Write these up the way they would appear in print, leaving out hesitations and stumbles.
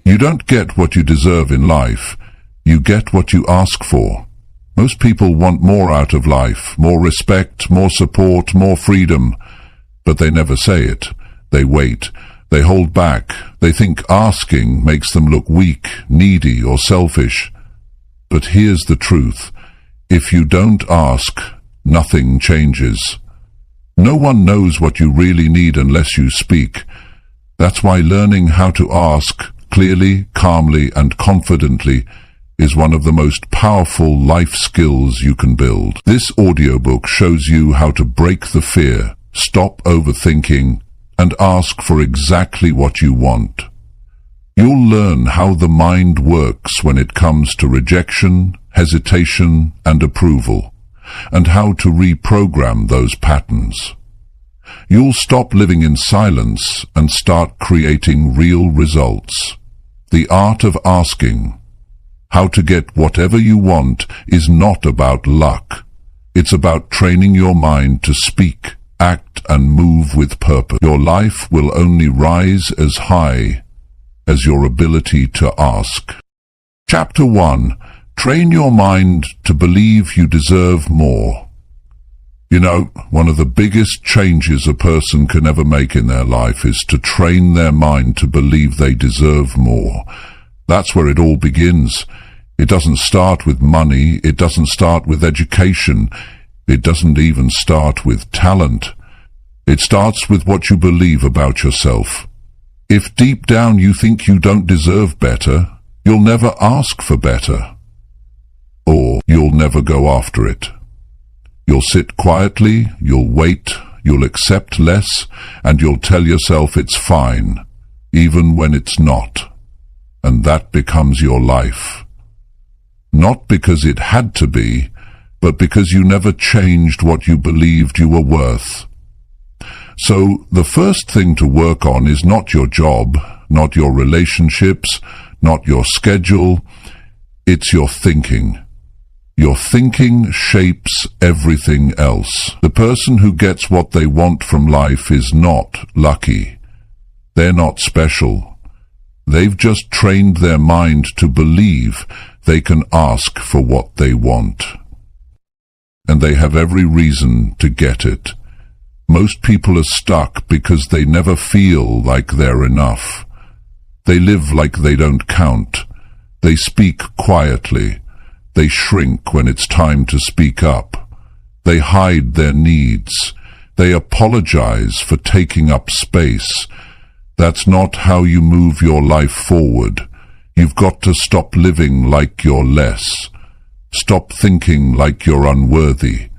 You don't get what you deserve in life. You get what you ask for. Most people want more out of life, more respect, more support, more freedom. But they never say it. They wait. They hold back. They think asking makes them look weak, needy, or selfish. But here's the truth. If you don't ask, nothing changes. No one knows what you really need unless you speak. That's why learning how to ask clearly, calmly, and confidently is one of the most powerful life skills you can build. This audiobook shows you how to break the fear, stop overthinking, and ask for exactly what you want. You'll learn how the mind works when it comes to rejection, hesitation, and approval, and how to reprogram those patterns. You'll stop living in silence and start creating real results. The art of asking, how to get whatever you want, is not about luck. It's about training your mind to speak, act, and move with purpose. Your life will only rise as high as your ability to ask. Chapter 1. Train your mind to believe you deserve more. You know, one of the biggest changes a person can ever make in their life is to train their mind to believe they deserve more. That's where it all begins. It doesn't start with money. It doesn't start with education. It doesn't even start with talent. It starts with what you believe about yourself. If deep down you think you don't deserve better, you'll never ask for better. Or you'll never go after it. You'll sit quietly, you'll wait, you'll accept less, and you'll tell yourself it's fine, even when it's not. And that becomes your life. Not because it had to be, but because you never changed what you believed you were worth. So the first thing to work on is not your job, not your relationships, not your schedule. It's your thinking. Your thinking shapes everything else. The person who gets what they want from life is not lucky. They're not special. They've just trained their mind to believe they can ask for what they want. And they have every reason to get it. Most people are stuck because they never feel like they're enough. They live like they don't count. They speak quietly. They shrink when it's time to speak up. They hide their needs. They apologize for taking up space. That's not how you move your life forward. You've got to stop living like you're less. Stop thinking like you're unworthy.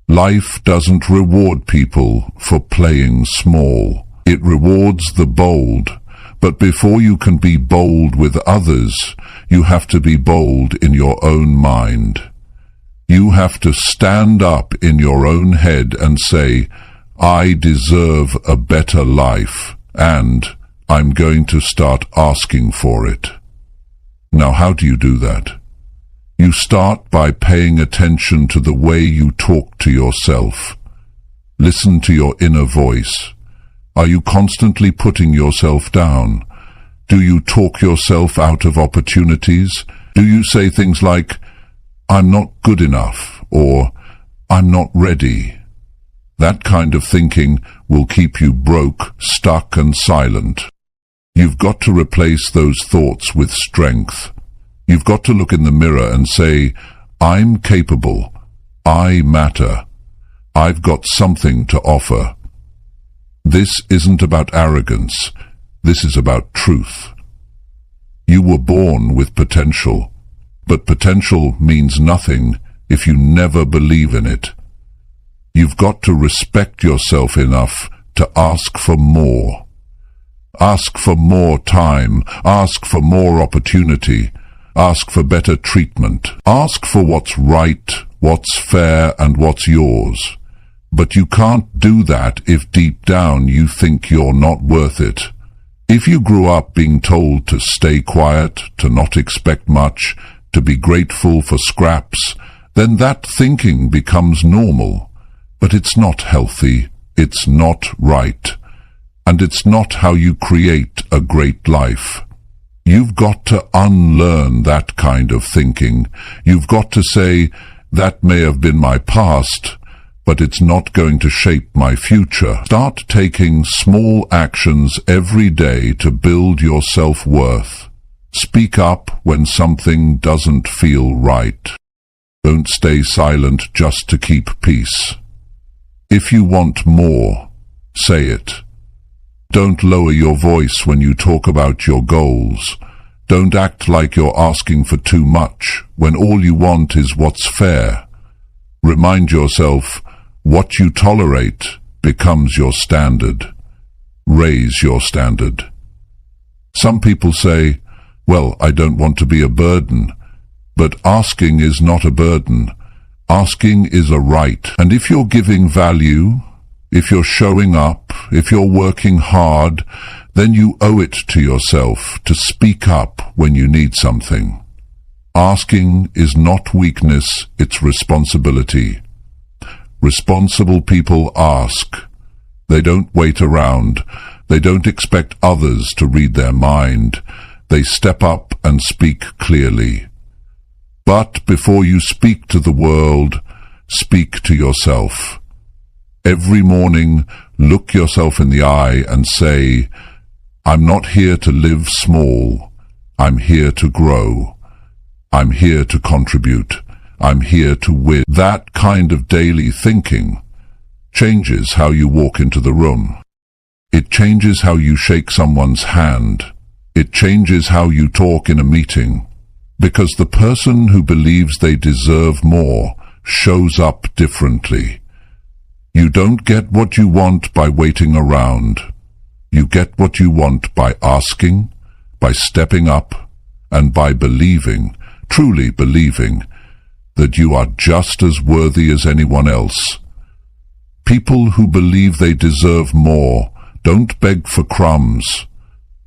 Life doesn't reward people for playing small. It rewards the bold. But before you can be bold with others, you have to be bold in your own mind. You have to stand up in your own head and say, I deserve a better life, and I'm going to start asking for it. Now, how do you do that? You start by paying attention to the way you talk to yourself. Listen to your inner voice. Are you constantly putting yourself down? Do you talk yourself out of opportunities? Do you say things like, I'm not good enough, or I'm not ready? That kind of thinking will keep you broke, stuck, and silent. You've got to replace those thoughts with strength. You've got to look in the mirror and say, I'm capable. I matter. I've got something to offer. This isn't about arrogance. This is about truth. You were born with potential, but potential means nothing if you never believe in it. You've got to respect yourself enough to ask for more. Ask for more time. Ask for more opportunity. Ask for better treatment. Ask for what's right, what's fair, and what's yours. But you can't do that if deep down you think you're not worth it. If you grew up being told to stay quiet, to not expect much, to be grateful for scraps, then that thinking becomes normal. But it's not healthy, it's not right, and it's not how you create a great life. You've got to unlearn that kind of thinking. You've got to say, that may have been my past, but it's not going to shape my future. Start taking small actions every day to build your self-worth. Speak up when something doesn't feel right. Don't stay silent just to keep peace. If you want more, say it. Don't lower your voice when you talk about your goals. Don't act like you're asking for too much when all you want is what's fair. Remind yourself, what you tolerate becomes your standard. Raise your standard. Some people say, well, I don't want to be a burden. But asking is not a burden. Asking is a right. And if you're giving value, if you're showing up, if you're working hard, then you owe it to yourself to speak up when you need something. Asking is not weakness, it's responsibility. Responsible people ask. They don't wait around. They don't expect others to read their mind. They step up and speak clearly. But before you speak to the world, speak to yourself. Every morning, look yourself in the eye and say, I'm not here to live small. I'm here to grow. I'm here to contribute. I'm here to win. That kind of daily thinking changes how you walk into the room. It changes how you shake someone's hand. It changes how you talk in a meeting. Because the person who believes they deserve more shows up differently. You don't get what you want by waiting around. You get what you want by asking, by stepping up, and by believing, truly believing, that you are just as worthy as anyone else. People who believe they deserve more don't beg for crumbs.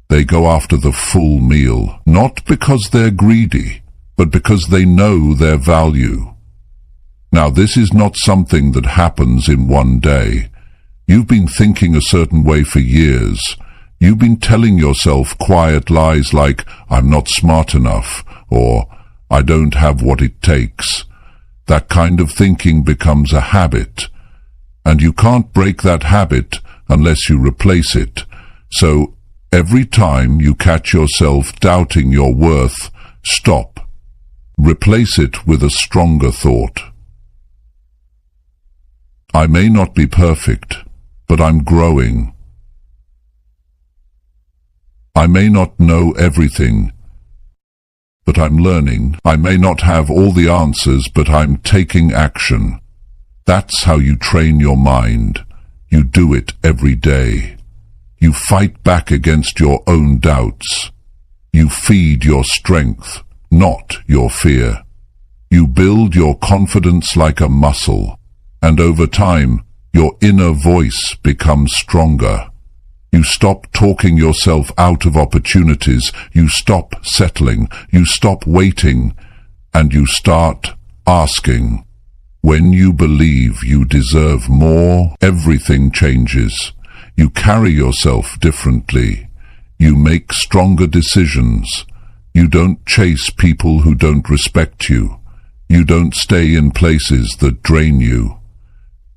They go after the full meal, not because they're greedy, but because they know their value. Now, this is not something that happens in one day. You've been thinking a certain way for years. You've been telling yourself quiet lies like, I'm not smart enough, or I don't have what it takes. That kind of thinking becomes a habit, and you can't break that habit unless you replace it. So, every time you catch yourself doubting your worth, stop. Replace it with a stronger thought. I may not be perfect, but I'm growing. I may not know everything, but I'm learning. I may not have all the answers, but I'm taking action. That's how you train your mind. You do it every day. You fight back against your own doubts. You feed your strength, not your fear. You build your confidence like a muscle, and over time, your inner voice becomes stronger. You stop talking yourself out of opportunities. You stop settling. You stop waiting, and you start asking. When you believe you deserve more, everything changes. You carry yourself differently. You make stronger decisions. You don't chase people who don't respect you. You don't stay in places that drain you.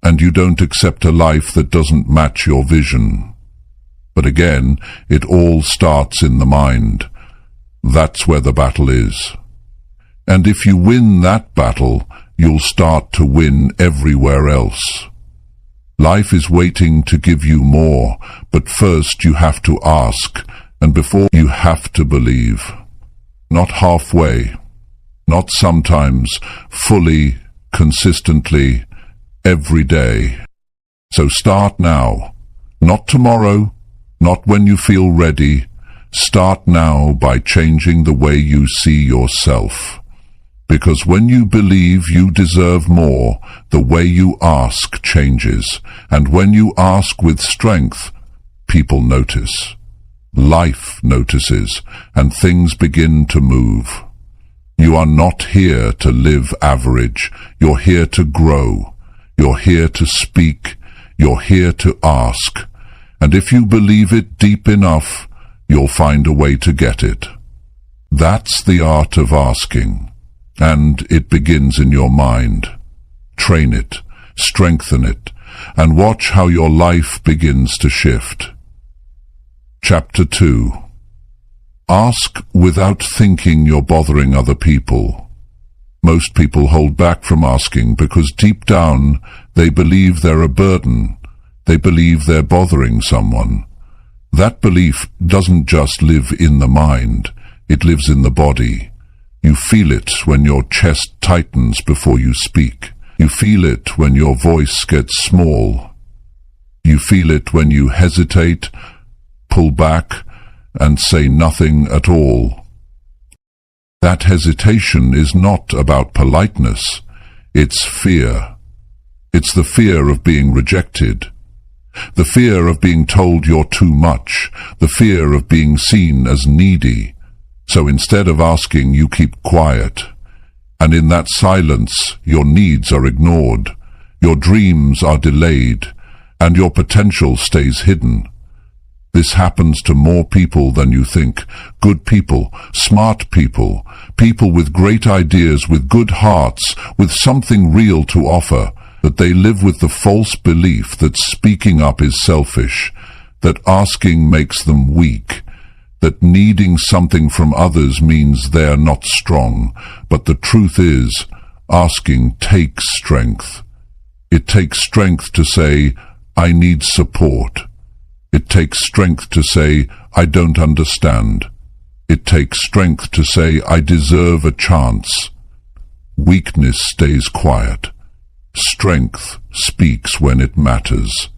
And you don't accept a life that doesn't match your vision. But again, it all starts in the mind. That's where the battle is. And if you win that battle, you'll start to win everywhere else. Life is waiting to give you more, but first you have to ask, and before you have to believe. Not halfway, not sometimes, fully, consistently, every day. So start now, not tomorrow, not when you feel ready. Start now by changing the way you see yourself. Because when you believe you deserve more, the way you ask changes. And when you ask with strength, people notice. Life notices, and things begin to move. You are not here to live average. You're here to grow. You're here to speak. You're here to ask. And if you believe it deep enough, you'll find a way to get it. That's the art of asking, and it begins in your mind. Train it, strengthen it, and watch how your life begins to shift. Chapter 2. Ask without thinking you're bothering other people. Most people hold back from asking because deep down they believe they're a burden. They believe they're bothering someone. That belief doesn't just live in the mind, it lives in the body. You feel it when your chest tightens before you speak. You feel it when your voice gets small. You feel it when you hesitate, pull back, and say nothing at all. That hesitation is not about politeness. It's fear. It's the fear of being rejected. The fear of being told you're too much. The fear of being seen as needy. So instead of asking, you keep quiet. And in that silence, your needs are ignored. Your dreams are delayed. And your potential stays hidden. This happens to more people than you think. Good people, smart people, people with great ideas, with good hearts, with something real to offer, that they live with the false belief that speaking up is selfish, that asking makes them weak, that needing something from others means they're not strong. But the truth is, asking takes strength. It takes strength to say, I need support. It takes strength to say, I don't understand. It takes strength to say, I deserve a chance. Weakness stays quiet. Strength speaks when it matters.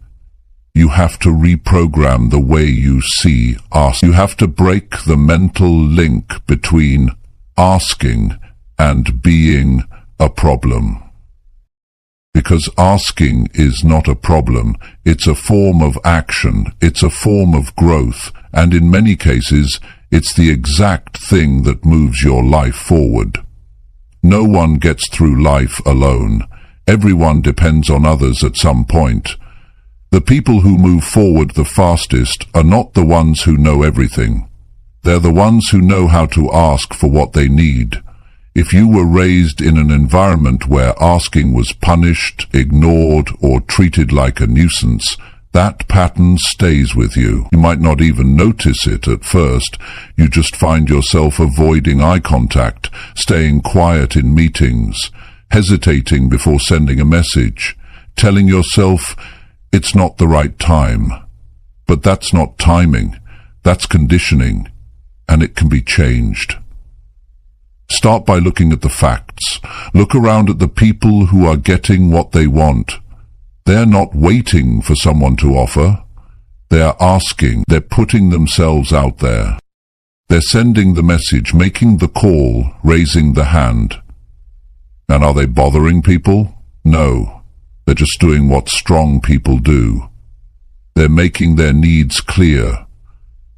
You have to reprogram the way you see ask. You have to break the mental link between asking and being a problem. Because asking is not a problem, it's a form of action, it's a form of growth, and in many cases, it's the exact thing that moves your life forward. No one gets through life alone. Everyone depends on others at some point. The people who move forward the fastest are not the ones who know everything. They're the ones who know how to ask for what they need. If you were raised in an environment where asking was punished, ignored, or treated like a nuisance, that pattern stays with you. You might not even notice it at first. You just find yourself avoiding eye contact, staying quiet in meetings, hesitating before sending a message, telling yourself it's not the right time. But that's not timing, that's conditioning, and it can be changed. Start by looking at the facts. Look around at the people who are getting what they want. They're not waiting for someone to offer. They're asking. They're putting themselves out there. They're sending the message, making the call, raising the hand. And are they bothering people? No. They're just doing what strong people do. They're making their needs clear.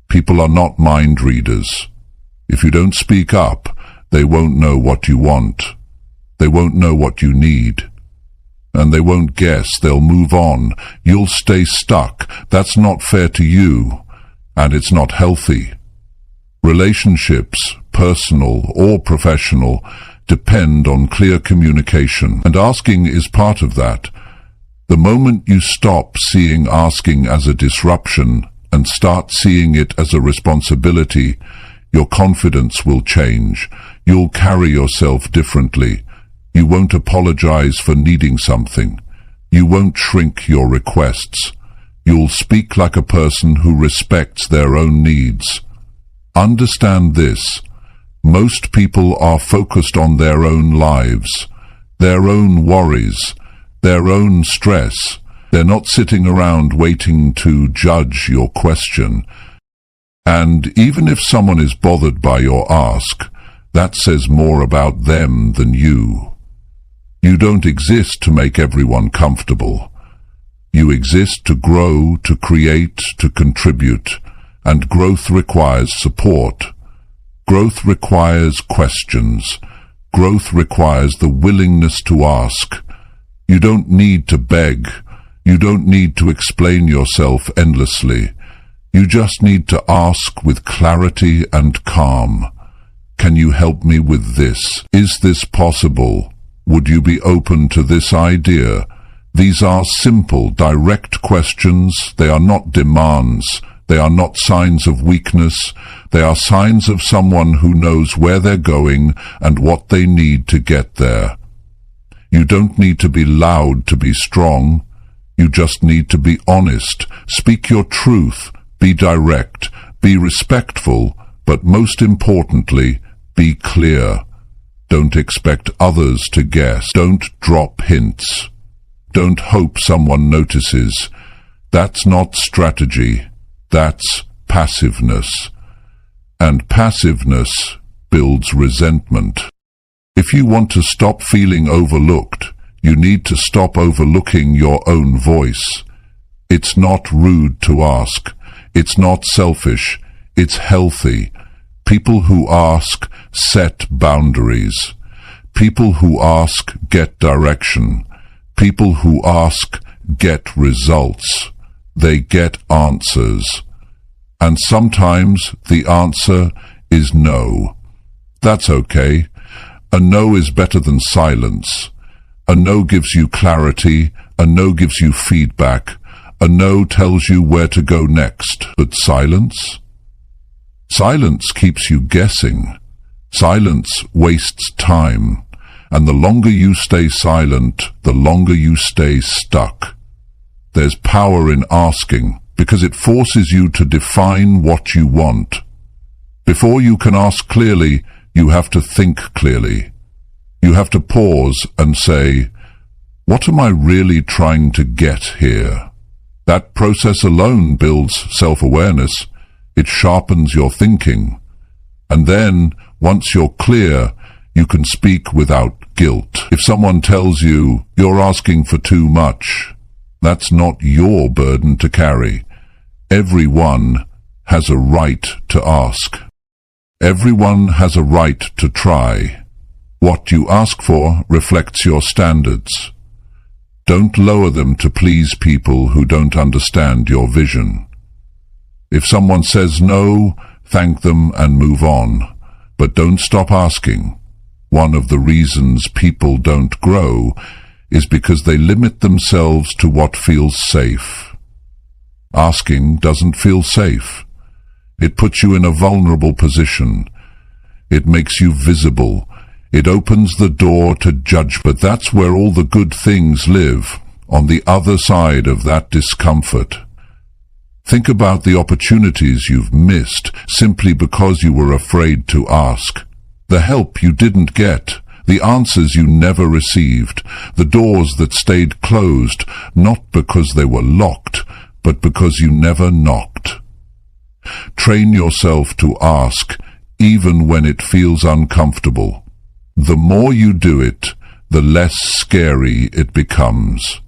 People are not mind readers. If you don't speak up, they won't know what you want. They won't know what you need. And they won't guess. They'll move on. You'll stay stuck. That's not fair to you. And it's not healthy. Relationships, personal or professional, depend on clear communication. And asking is part of that. The moment you stop seeing asking as a disruption and start seeing it as a responsibility, your confidence will change. You'll carry yourself differently. You won't apologize for needing something. You won't shrink your requests. You'll speak like a person who respects their own needs. Understand this. Most people are focused on their own lives, their own worries, their own stress. They're not sitting around waiting to judge your question. And even if someone is bothered by your ask, that says more about them than you. You don't exist to make everyone comfortable. You exist to grow, to create, to contribute, and growth requires support. Growth requires questions. Growth requires the willingness to ask. You don't need to beg. You don't need to explain yourself endlessly. You just need to ask with clarity and calm. Can you help me with this? Is this possible? Would you be open to this idea? These are simple, direct questions. They are not demands. They are not signs of weakness. They are signs of someone who knows where they're going and what they need to get there. You don't need to be loud to be strong. You just need to be honest. Speak your truth. Be direct. Be respectful. But most importantly, be clear. Don't expect others to guess. Don't drop hints. Don't hope someone notices. That's not strategy. That's passiveness. And passiveness builds resentment. If you want to stop feeling overlooked, you need to stop overlooking your own voice. It's not rude to ask. It's not selfish. It's healthy. People who ask set boundaries. People who ask get direction. People who ask get results. They get answers. And sometimes the answer is no. That's okay. A no is better than silence. A no gives you clarity. A no gives you feedback. A no tells you where to go next. But silence? Silence keeps you guessing. Silence wastes time. And the longer you stay silent, the longer you stay stuck. There's power in asking, because it forces you to define what you want. Before you can ask clearly, you have to think clearly. You have to pause and say, what am I really trying to get here? That process alone builds self-awareness. It sharpens your thinking. And then, once you're clear, you can speak without guilt. If someone tells you you're asking for too much, that's not your burden to carry. Everyone has a right to ask. Everyone has a right to try. What you ask for reflects your standards. Don't lower them to please people who don't understand your vision. If someone says no, thank them and move on. But don't stop asking. One of the reasons people don't grow is because they limit themselves to what feels safe. Asking doesn't feel safe. It puts you in a vulnerable position. It makes you visible. It opens the door to judge, but that's where all the good things live, on the other side of that discomfort. Think about the opportunities you've missed simply because you were afraid to ask. The help you didn't get, the answers you never received, the doors that stayed closed, not because they were locked, but because you never knocked. Train yourself to ask, even when it feels uncomfortable. The more you do it, the less scary it becomes.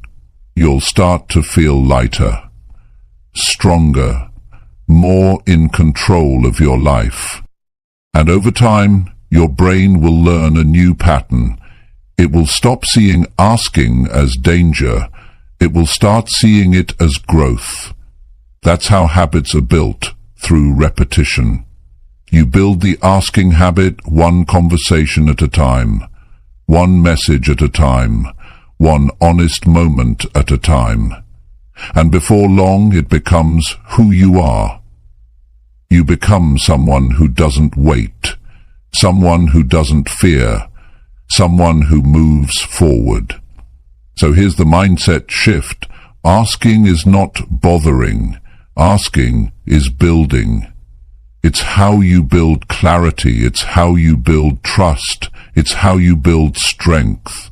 You'll start to feel lighter, stronger, more in control of your life. And over time, your brain will learn a new pattern. It will stop seeing asking as danger. It will start seeing it as growth. That's how habits are built, through repetition. You build the asking habit one conversation at a time, one message at a time, one honest moment at a time. And before long it becomes who you are. You become someone who doesn't wait, someone who doesn't fear, someone who moves forward. So here's the mindset shift. Asking is not bothering. Asking is building. It's how you build clarity. It's how you build trust. It's how you build strength.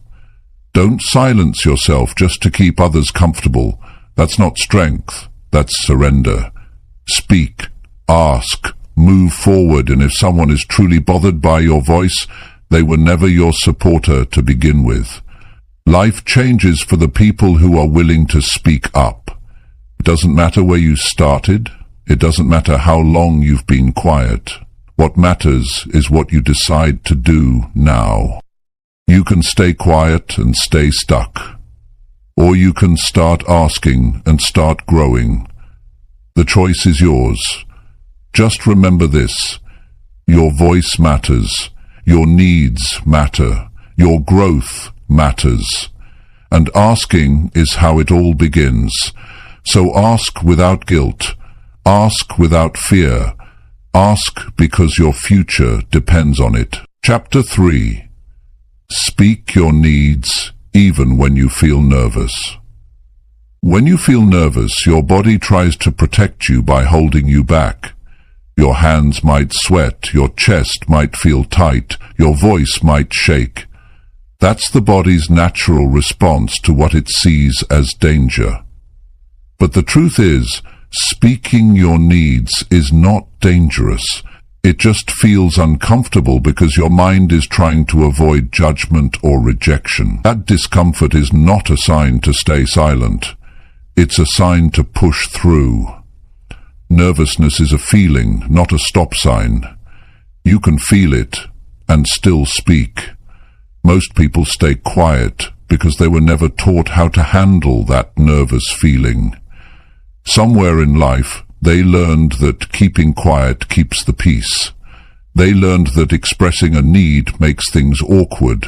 Don't silence yourself just to keep others comfortable. That's not strength. That's surrender. Speak. Ask. Move forward. And if someone is truly bothered by your voice, they were never your supporter to begin with. Life changes for the people who are willing to speak up. It doesn't matter where you started. It doesn't matter how long you've been quiet. What matters is what you decide to do now. You can stay quiet and stay stuck. Or you can start asking and start growing. The choice is yours. Just remember this. Your voice matters. Your needs matter. Your growth matters. And asking is how it all begins. So ask without guilt. Ask without fear. Ask because your future depends on it. Chapter 3. Speak your needs even when you feel nervous. When you feel nervous, your body tries to protect you by holding you back. Your hands might sweat, your chest might feel tight, your voice might shake. That's the body's natural response to what it sees as danger. But the truth is, speaking your needs is not dangerous. It just feels uncomfortable because your mind is trying to avoid judgment or rejection. That discomfort is not a sign to stay silent. It's a sign to push through. Nervousness is a feeling, not a stop sign. You can feel it and still speak. Most people stay quiet because they were never taught how to handle that nervous feeling. Somewhere in life, they learned that keeping quiet keeps the peace. They learned that expressing a need makes things awkward.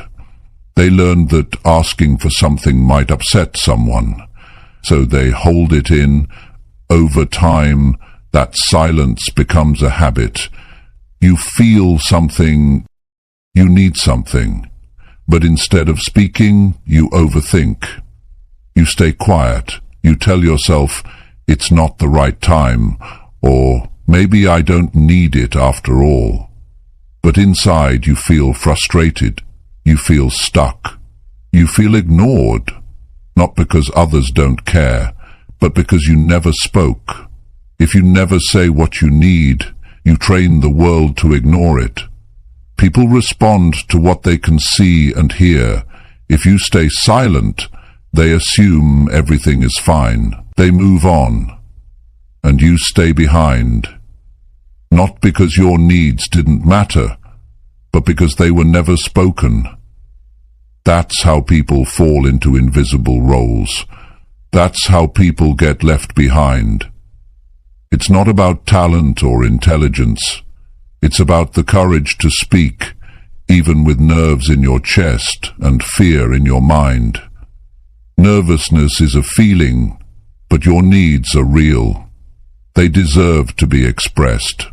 They learned that asking for something might upset someone. So they hold it in. Over time, that silence becomes a habit. You feel something, you need something, but instead of speaking, you overthink. You stay quiet. You tell yourself, it's not the right time, or maybe I don't need it after all. But inside you feel frustrated. You feel stuck. You feel ignored. Not because others don't care, but because you never spoke. If you never say what you need, you train the world to ignore it. People respond to what they can see and hear. If you stay silent, they assume everything is fine. They move on, and you stay behind. Not because your needs didn't matter, but because they were never spoken. That's how people fall into invisible roles. That's how people get left behind. It's not about talent or intelligence. It's about the courage to speak, even with nerves in your chest and fear in your mind. Nervousness is a feeling, but your needs are real. They deserve to be expressed.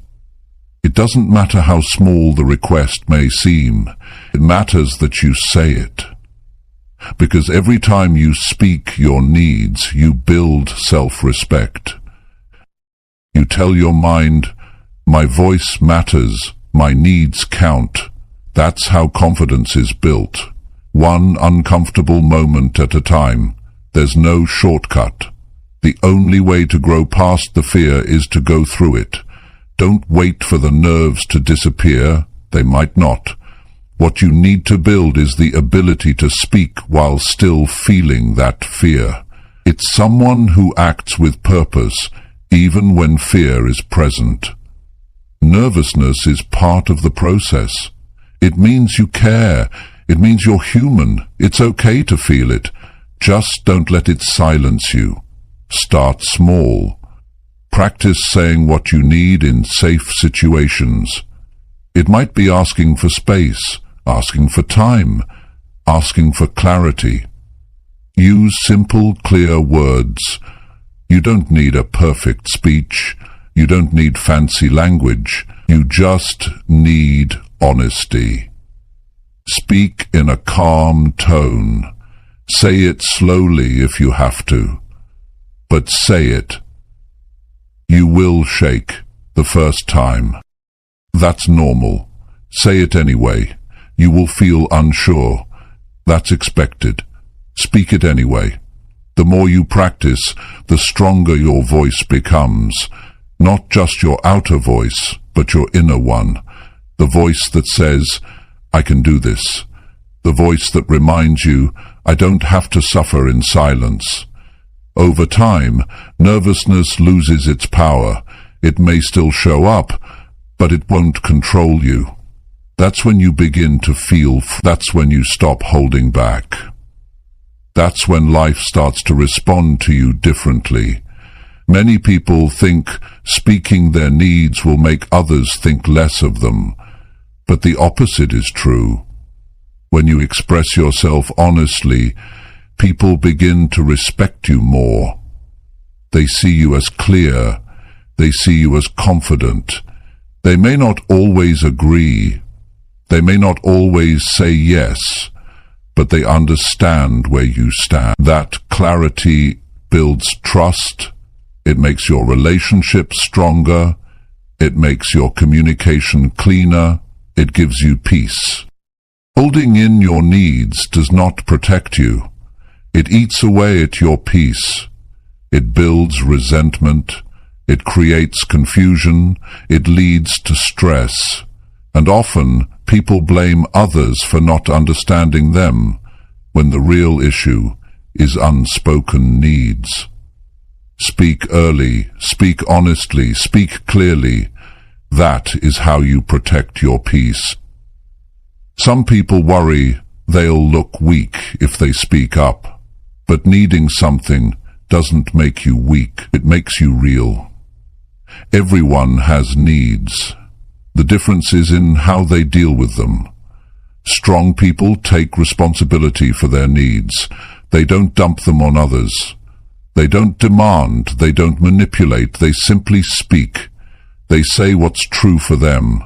It doesn't matter how small the request may seem. It matters that you say it. Because every time you speak your needs, you build self-respect. You tell your mind, my voice matters, my needs count. That's how confidence is built. One uncomfortable moment at a time. There's no shortcut. The only way to grow past the fear is to go through it. Don't wait for the nerves to disappear. They might not. What you need to build is the ability to speak while still feeling that fear. It's someone who acts with purpose, even when fear is present. Nervousness is part of the process. It means you care. It means you're human. It's okay to feel it. Just don't let it silence you. Start small. Practice saying what you need in safe situations. It might be asking for space, asking for time, asking for clarity. Use simple, clear words. You don't need a perfect speech. You don't need fancy language. You just need honesty. Speak in a calm tone. Say it slowly if you have to. But say it. You will shake the first time. That's normal. Say it anyway. You will feel unsure. That's expected. Speak it anyway. The more you practice, the stronger your voice becomes. Not just your outer voice, but your inner one. The voice that says, I can do this. The voice that reminds you, I don't have to suffer in silence. Over time, nervousness loses its power. It may still show up, but it won't control you. That's when you begin to feel. That's when you stop holding back. That's when life starts to respond to you differently. Many people think speaking their needs will make others think less of them. But the opposite is true. When you express yourself honestly, people begin to respect you more. They see you as clear. They see you as confident. They may not always agree. They may not always say yes, but they understand where you stand. That clarity builds trust. It makes your relationship stronger. It makes your communication cleaner. It gives you peace. Holding in your needs does not protect you. It eats away at your peace. It builds resentment. It creates confusion. It leads to stress. And often, people blame others for not understanding them, when the real issue is unspoken needs. Speak early, speak honestly, speak clearly. That is how you protect your peace. Some people worry they'll look weak if they speak up, but needing something doesn't make you weak, it makes you real. Everyone has needs. The difference is in how they deal with them. Strong people take responsibility for their needs. They don't dump them on others. They don't demand, they don't manipulate, they simply speak. They say what's true for them,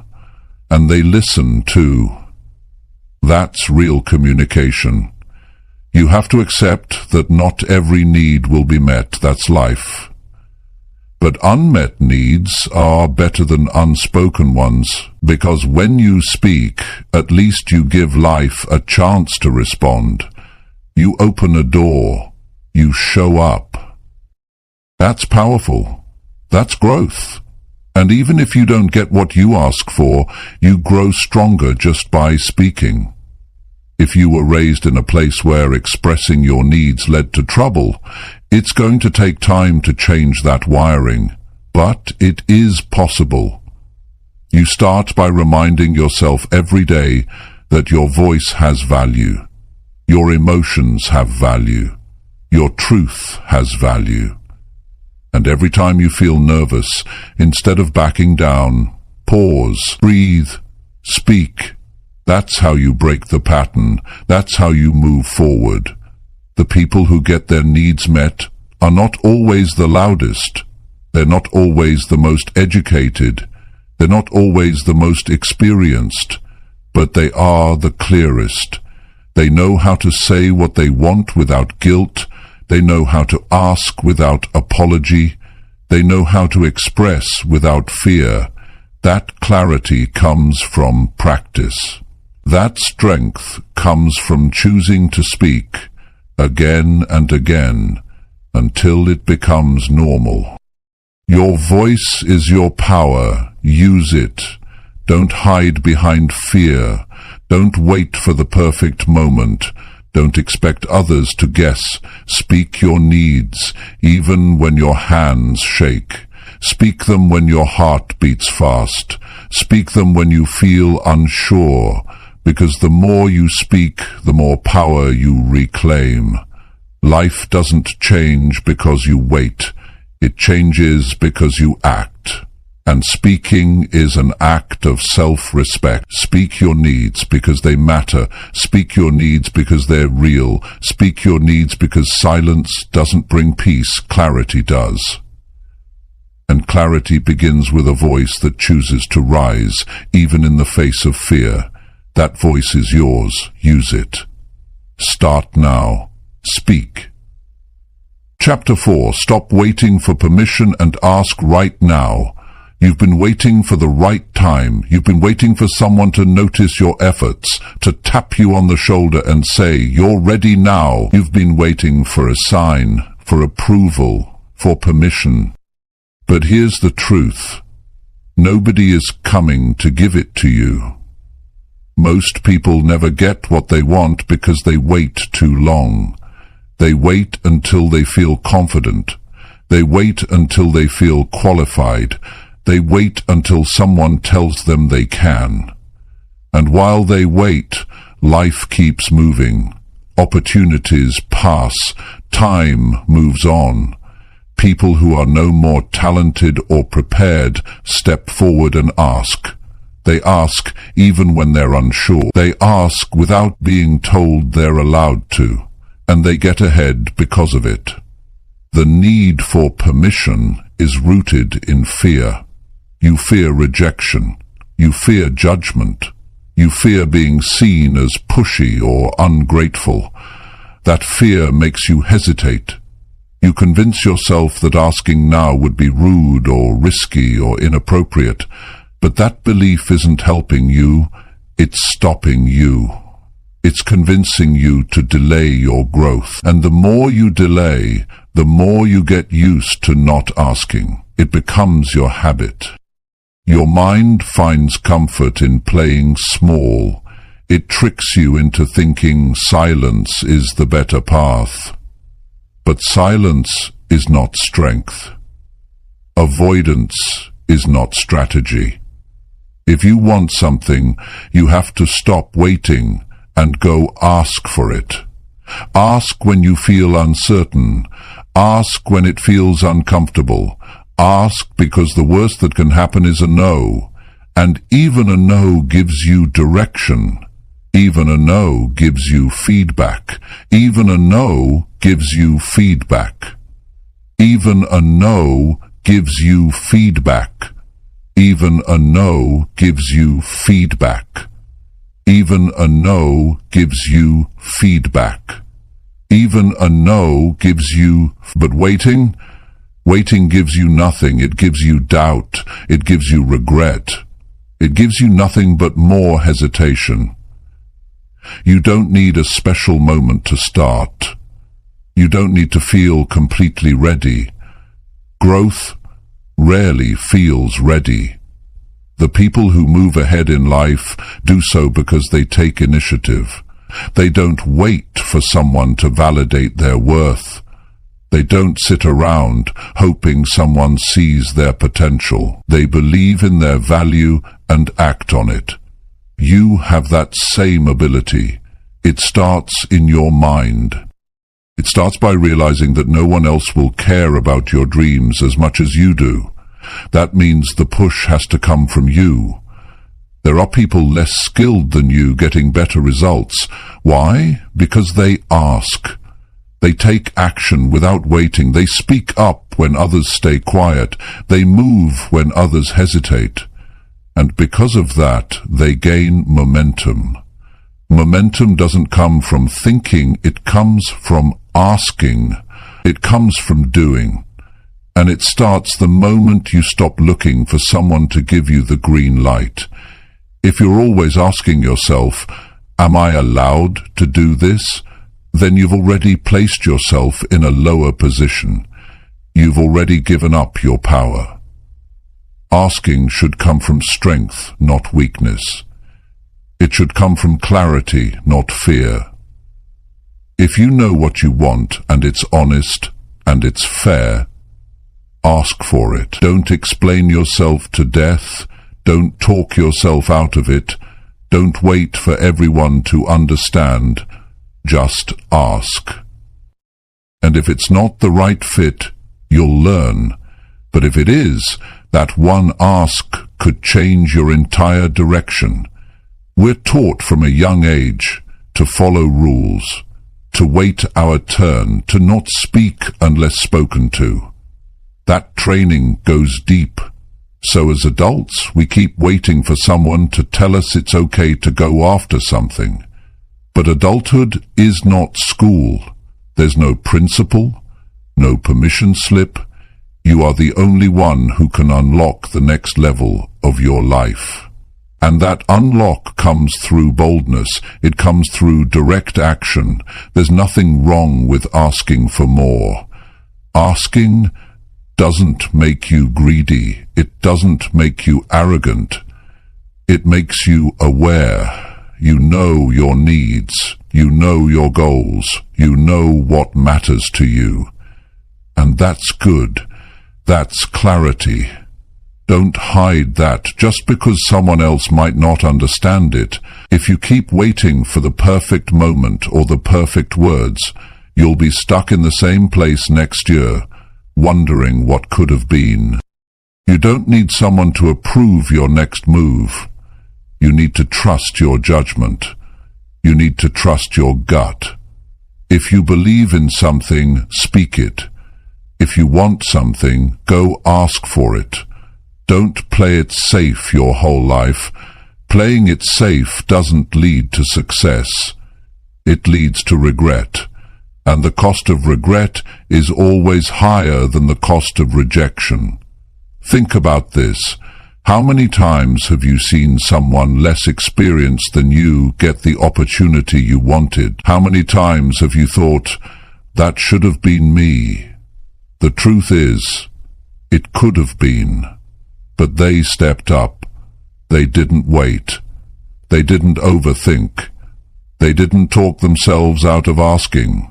and they listen too. That's real communication. You have to accept that not every need will be met, that's life. But unmet needs are better than unspoken ones, because when you speak, at least you give life a chance to respond. You open a door. You show up. That's powerful. That's growth. And even if you don't get what you ask for, you grow stronger just by speaking. If you were raised in a place where expressing your needs led to trouble, it's going to take time to change that wiring. But it is possible. You start by reminding yourself every day that your voice has value. Your emotions have value. Your truth has value. And every time you feel nervous, instead of backing down, pause, breathe, speak. That's how you break the pattern. That's how you move forward. The people who get their needs met are not always the loudest. They're not always the most educated. They're not always the most experienced. But they are the clearest. They know how to say what they want without guilt. They know how to ask without apology. They know how to express without fear. That clarity comes from practice. That strength comes from choosing to speak again and again until it becomes normal. Your voice is your power. Use it. Don't hide behind fear. Don't wait for the perfect moment. Don't expect others to guess. Speak your needs, even when your hands shake. Speak them when your heart beats fast. Speak them when you feel unsure, because the more you speak, the more power you reclaim. Life doesn't change because you wait. It changes because you act. And speaking is an act of self-respect. Speak your needs because they matter. Speak your needs because they're real. Speak your needs because silence doesn't bring peace, clarity does. And clarity begins with a voice that chooses to rise, even in the face of fear. That voice is yours. Use it. Start now. Speak. Chapter 4. Stop waiting for permission and ask right now. You've been waiting for the right time. You've been waiting for someone to notice your efforts, to tap you on the shoulder and say, "You're ready now." You've been waiting for a sign, for approval, for permission. But here's the truth. Nobody is coming to give it to you. Most people never get what they want because they wait too long. They wait until they feel confident. They wait until they feel qualified. They wait until someone tells them they can. And while they wait, life keeps moving. Opportunities pass. Time moves on. People who are no more talented or prepared step forward and ask, They ask even when they're unsure. They ask without being told they're allowed to, and they get ahead because of it. The need for permission is rooted in fear. You fear rejection. You fear judgment. You fear being seen as pushy or ungrateful. That fear makes you hesitate. You convince yourself that asking now would be rude or risky or inappropriate, but that belief isn't helping you, it's stopping you. It's convincing you to delay your growth. And the more you delay, the more you get used to not asking. It becomes your habit. Your mind finds comfort in playing small. It tricks you into thinking silence is the better path. But silence is not strength. Avoidance is not strategy. If you want something, you have to stop waiting and go ask for it. Ask when you feel uncertain. Ask when it feels uncomfortable. Ask because the worst that can happen is a no. And even a no gives you direction. Even a no gives you feedback. Even a no gives you feedback. Even a no gives you feedback. Even a no gives you feedback. Even a no gives you feedback. Even a no gives you... But waiting? Waiting gives you nothing. It gives you doubt. It gives you regret. It gives you nothing but more hesitation. You don't need a special moment to start. You don't need to feel completely ready. Growth rarely feels ready. The people who move ahead in life do so because they take initiative. They don't wait for someone to validate their worth. They don't sit around hoping someone sees their potential. They believe in their value and act on it. You have that same ability. It starts in your mind. It starts by realizing that no one else will care about your dreams as much as you do. That means the push has to come from you. There are people less skilled than you getting better results. Why? Because they ask. They take action without waiting. They speak up when others stay quiet. They move when others hesitate. And because of that, they gain momentum. Momentum doesn't come from thinking, it comes from asking. It comes from doing. And it starts the moment you stop looking for someone to give you the green light. If you're always asking yourself, am I allowed to do this? Then you've already placed yourself in a lower position. You've already given up your power. Asking should come from strength, not weakness. It should come from clarity, not fear. If you know what you want and it's honest and it's fair, ask for it. Don't explain yourself to death. Don't talk yourself out of it. Don't wait for everyone to understand. Just ask. And if it's not the right fit, you'll learn. But if it is, that one ask could change your entire direction. We're taught from a young age to follow rules, to wait our turn, to not speak unless spoken to. That training goes deep. So as adults, we keep waiting for someone to tell us it's okay to go after something. But adulthood is not school. There's no principal, no permission slip. You are the only one who can unlock the next level of your life. And that unlock comes through boldness. It comes through direct action. There's nothing wrong with asking for more. Asking doesn't make you greedy. It doesn't make you arrogant. It makes you aware. You know your needs. You know your goals. You know what matters to you. And that's good. That's clarity. Don't hide that just because someone else might not understand it. If you keep waiting for the perfect moment or the perfect words, you'll be stuck in the same place next year, wondering what could have been. You don't need someone to approve your next move. You need to trust your judgment. You need to trust your gut. If you believe in something, speak it. If you want something, go ask for it. Don't play it safe your whole life. Playing it safe doesn't lead to success. It leads to regret. And the cost of regret is always higher than the cost of rejection. Think about this. How many times have you seen someone less experienced than you get the opportunity you wanted? How many times have you thought, that should have been me? The truth is, it could have been. But they stepped up. They didn't wait. They didn't overthink. They didn't talk themselves out of asking.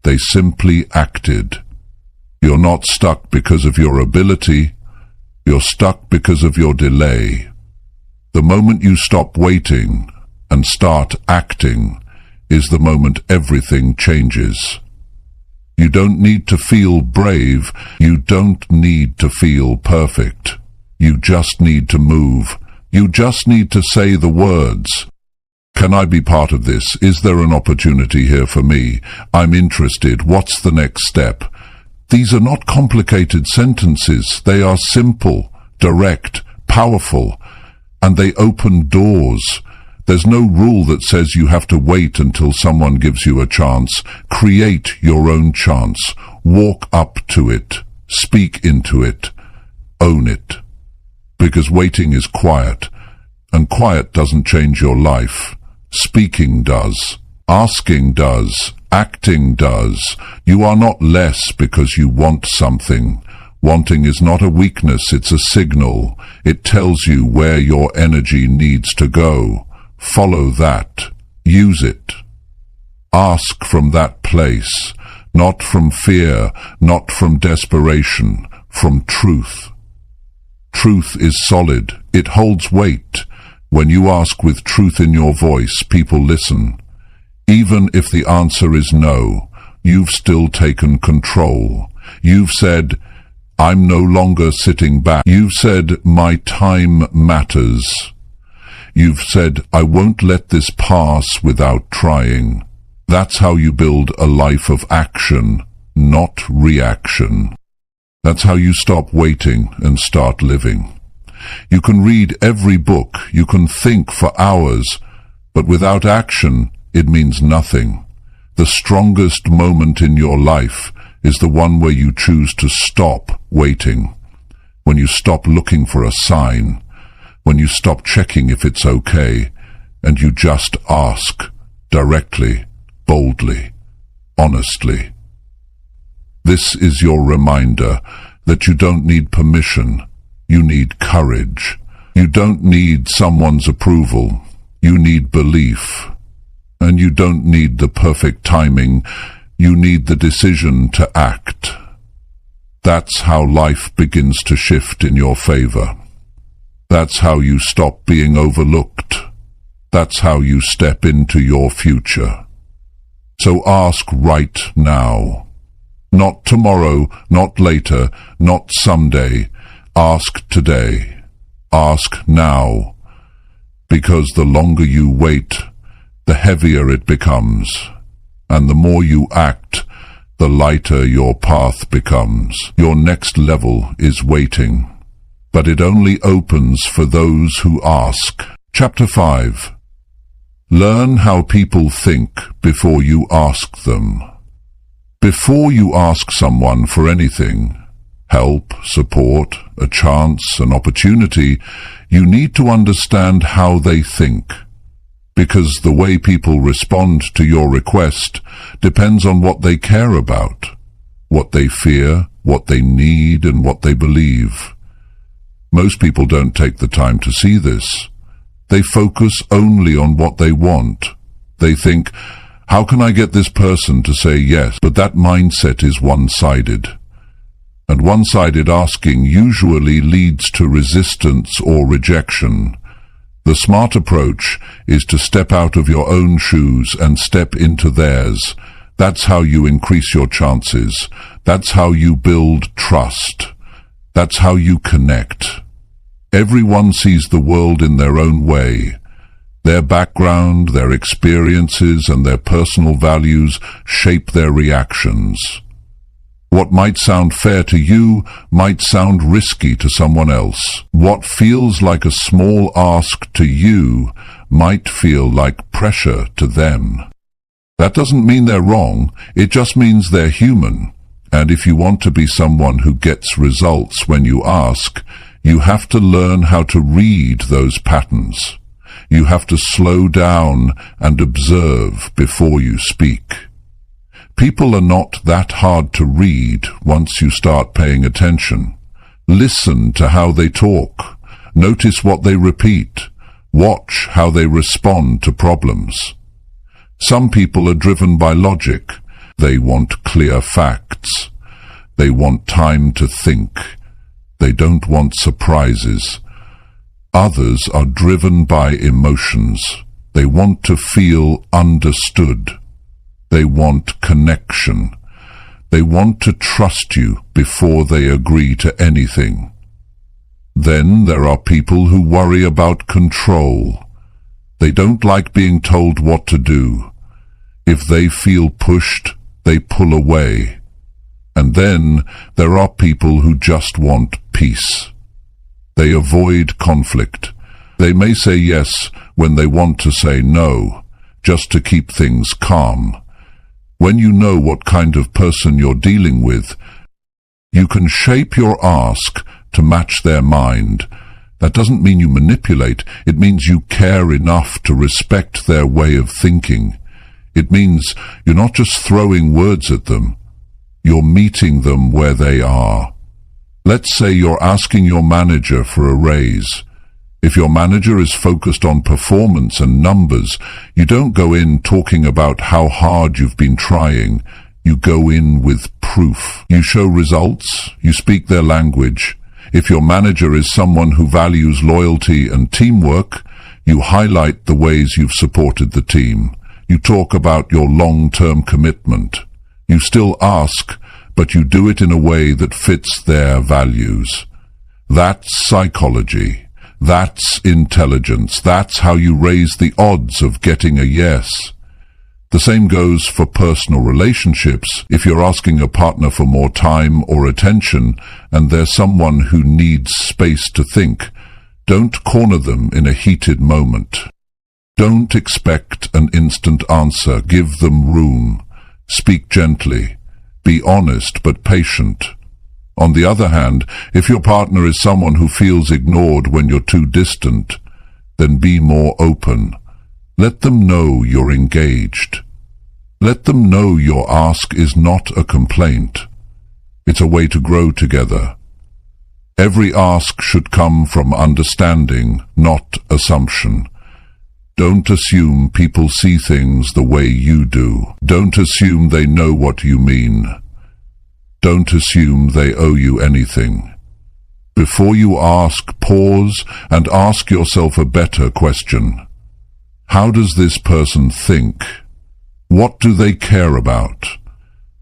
They simply acted. You're not stuck because of your ability. You're stuck because of your delay. The moment you stop waiting and start acting is the moment everything changes. You don't need to feel brave. You don't need to feel perfect. You just need to move. You just need to say the words. Can I be part of this? Is there an opportunity here for me? I'm interested. What's the next step? These are not complicated sentences. They are simple, direct, powerful, and they open doors. There's no rule that says you have to wait until someone gives you a chance. Create your own chance. Walk up to it. Speak into it. Own it. Because waiting is quiet, and quiet doesn't change your life. Speaking does. Asking does. Acting does. You are not less because you want something. Wanting is not a weakness, it's a signal. It tells you where your energy needs to go. Follow that. Use it. Ask from that place, not from fear, not from desperation, from truth. Truth is solid. It holds weight. When you ask with truth in your voice, people listen. Even if the answer is no, you've still taken control. You've said, I'm no longer sitting back. You've said, my time matters. You've said, I won't let this pass without trying. That's how you build a life of action, not reaction. That's how you stop waiting and start living. You can read every book, you can think for hours, but without action, it means nothing. The strongest moment in your life is the one where you choose to stop waiting, when you stop looking for a sign, when you stop checking if it's okay, and you just ask, directly, boldly, honestly. This is your reminder that you don't need permission, you need courage. You don't need someone's approval, you need belief. And you don't need the perfect timing, you need the decision to act. That's how life begins to shift in your favor. That's how you stop being overlooked. That's how you step into your future. So ask right now. Not tomorrow, not later, not someday. Ask today. Ask now. Because the longer you wait, the heavier it becomes. And the more you act, the lighter your path becomes. Your next level is waiting. But it only opens for those who ask. Chapter 5. Learn how people think before you ask them. Before you ask someone for anything, help, support, a chance, an opportunity, you need to understand how they think. Because the way people respond to your request depends on what they care about, what they fear, what they need, and what they believe. Most people don't take the time to see this. They focus only on what they want. They think, how can I get this person to say yes? But that mindset is one-sided. And one-sided asking usually leads to resistance or rejection. The smart approach is to step out of your own shoes and step into theirs. That's how you increase your chances. That's how you build trust. That's how you connect. Everyone sees the world in their own way. Their background, their experiences, and their personal values shape their reactions. What might sound fair to you might sound risky to someone else. What feels like a small ask to you might feel like pressure to them. That doesn't mean they're wrong, it just means they're human. And if you want to be someone who gets results when you ask, you have to learn how to read those patterns. You have to slow down and observe before you speak. People are not that hard to read once you start paying attention. Listen to how they talk. Notice what they repeat. Watch how they respond to problems. Some people are driven by logic. They want clear facts. They want time to think. They don't want surprises. Others are driven by emotions. They want to feel understood. They want connection. They want to trust you before they agree to anything. Then there are people who worry about control. They don't like being told what to do. If they feel pushed, they pull away. And then there are people who just want peace. They avoid conflict. They may say yes when they want to say no, just to keep things calm. When you know what kind of person you're dealing with, you can shape your ask to match their mind. That doesn't mean you manipulate. It means you care enough to respect their way of thinking. It means you're not just throwing words at them. You're meeting them where they are. Let's say you're asking your manager for a raise. If your manager is focused on performance and numbers, you don't go in talking about how hard you've been trying. You go in with proof. You show results. You speak their language. If your manager is someone who values loyalty and teamwork, you highlight the ways you've supported the team. You talk about your long-term commitment. You still ask, but you do it in a way that fits their values. That's psychology. That's intelligence. That's how you raise the odds of getting a yes. The same goes for personal relationships. If you're asking a partner for more time or attention, and there's someone who needs space to think, don't corner them in a heated moment. Don't expect an instant answer. Give them room. Speak gently. Be honest but patient. On the other hand, if your partner is someone who feels ignored when you're too distant, then be more open. Let them know you're engaged. Let them know your ask is not a complaint. It's a way to grow together. Every ask should come from understanding, not assumption. Don't assume people see things the way you do. Don't assume they know what you mean. Don't assume they owe you anything. Before you ask, pause and ask yourself a better question. How does this person think? What do they care about?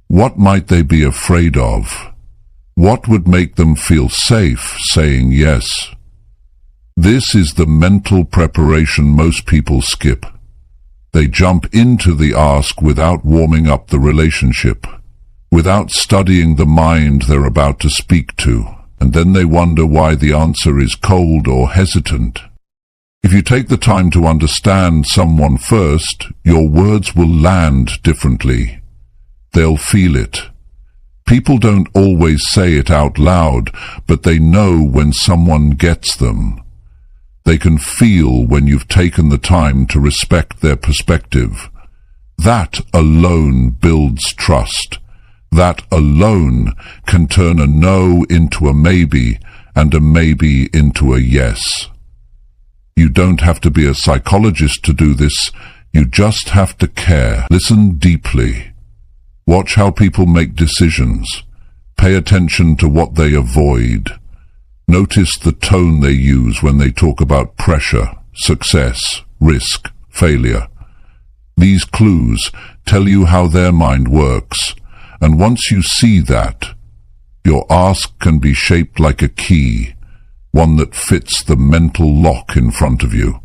What might they be afraid of? What would make them feel safe saying yes? This is the mental preparation most people skip. They jump into the ask without warming up the relationship, without studying the mind they're about to speak to, and then they wonder why the answer is cold or hesitant. If you take the time to understand someone first, your words will land differently. They'll feel it. People don't always say it out loud, but they know when someone gets them. They can feel when you've taken the time to respect their perspective. That alone builds trust. That alone can turn a no into a maybe and a maybe into a yes. You don't have to be a psychologist to do this. You just have to care. Listen deeply. Watch how people make decisions. Pay attention to what they avoid. Notice the tone they use when they talk about pressure, success, risk, failure. These clues tell you how their mind works, and once you see that, your ask can be shaped like a key, one that fits the mental lock in front of you.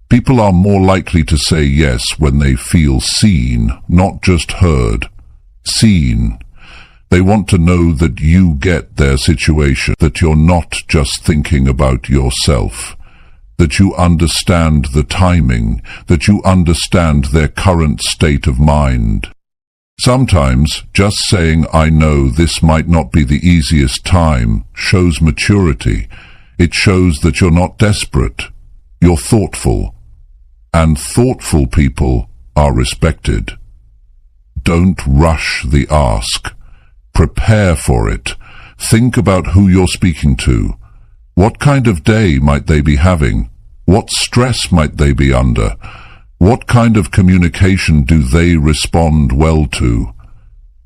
People are more likely to say yes when they feel seen, not just heard. Seen. They want to know that you get their situation, that you're not just thinking about yourself, that you understand the timing, that you understand their current state of mind. Sometimes just saying, "I know this might not be the easiest time," shows maturity. It shows that you're not desperate. You're thoughtful. And thoughtful people are respected. Don't rush the ask. Prepare for it. Think about who you're speaking to. What kind of day might they be having? What stress might they be under? What kind of communication do they respond well to?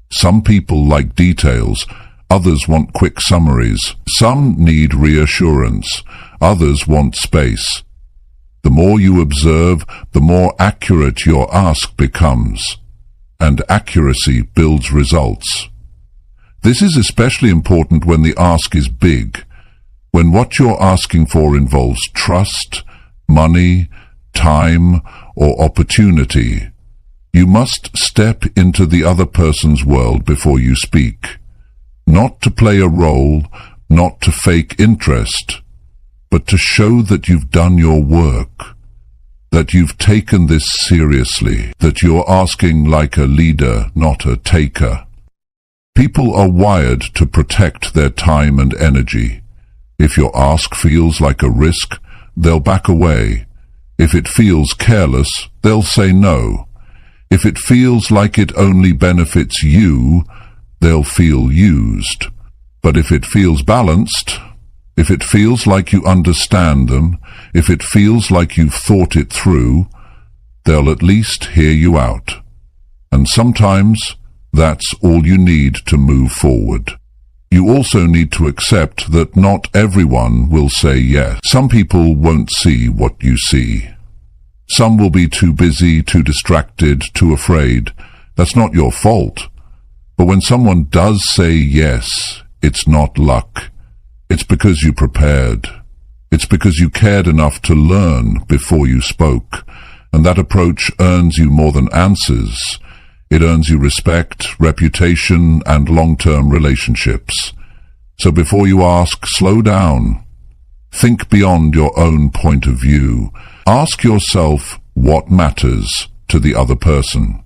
Some people like details. Others want quick summaries. Some need reassurance. Others want space. The more you observe, the more accurate your ask becomes. And accuracy builds results. This is especially important when the ask is big, when what you're asking for involves trust, money, time, or opportunity. You must step into the other person's world before you speak. Not to play a role, not to fake interest, but to show that you've done your work, that you've taken this seriously, that you're asking like a leader, not a taker. People are wired to protect their time and energy. If your ask feels like a risk, they'll back away. If it feels careless, they'll say no. If it feels like it only benefits you, they'll feel used. But if it feels balanced, if it feels like you understand them, if it feels like you've thought it through, they'll at least hear you out. And sometimes that's all you need to move forward. You also need to accept that not everyone will say yes. Some people won't see what you see. Some will be too busy, too distracted, too afraid. That's not your fault. But when someone does say yes, it's not luck. It's because you prepared. It's because you cared enough to learn before you spoke. And that approach earns you more than answers. It earns you respect, reputation, and long-term relationships. So before you ask, slow down. Think beyond your own point of view. Ask yourself what matters to the other person.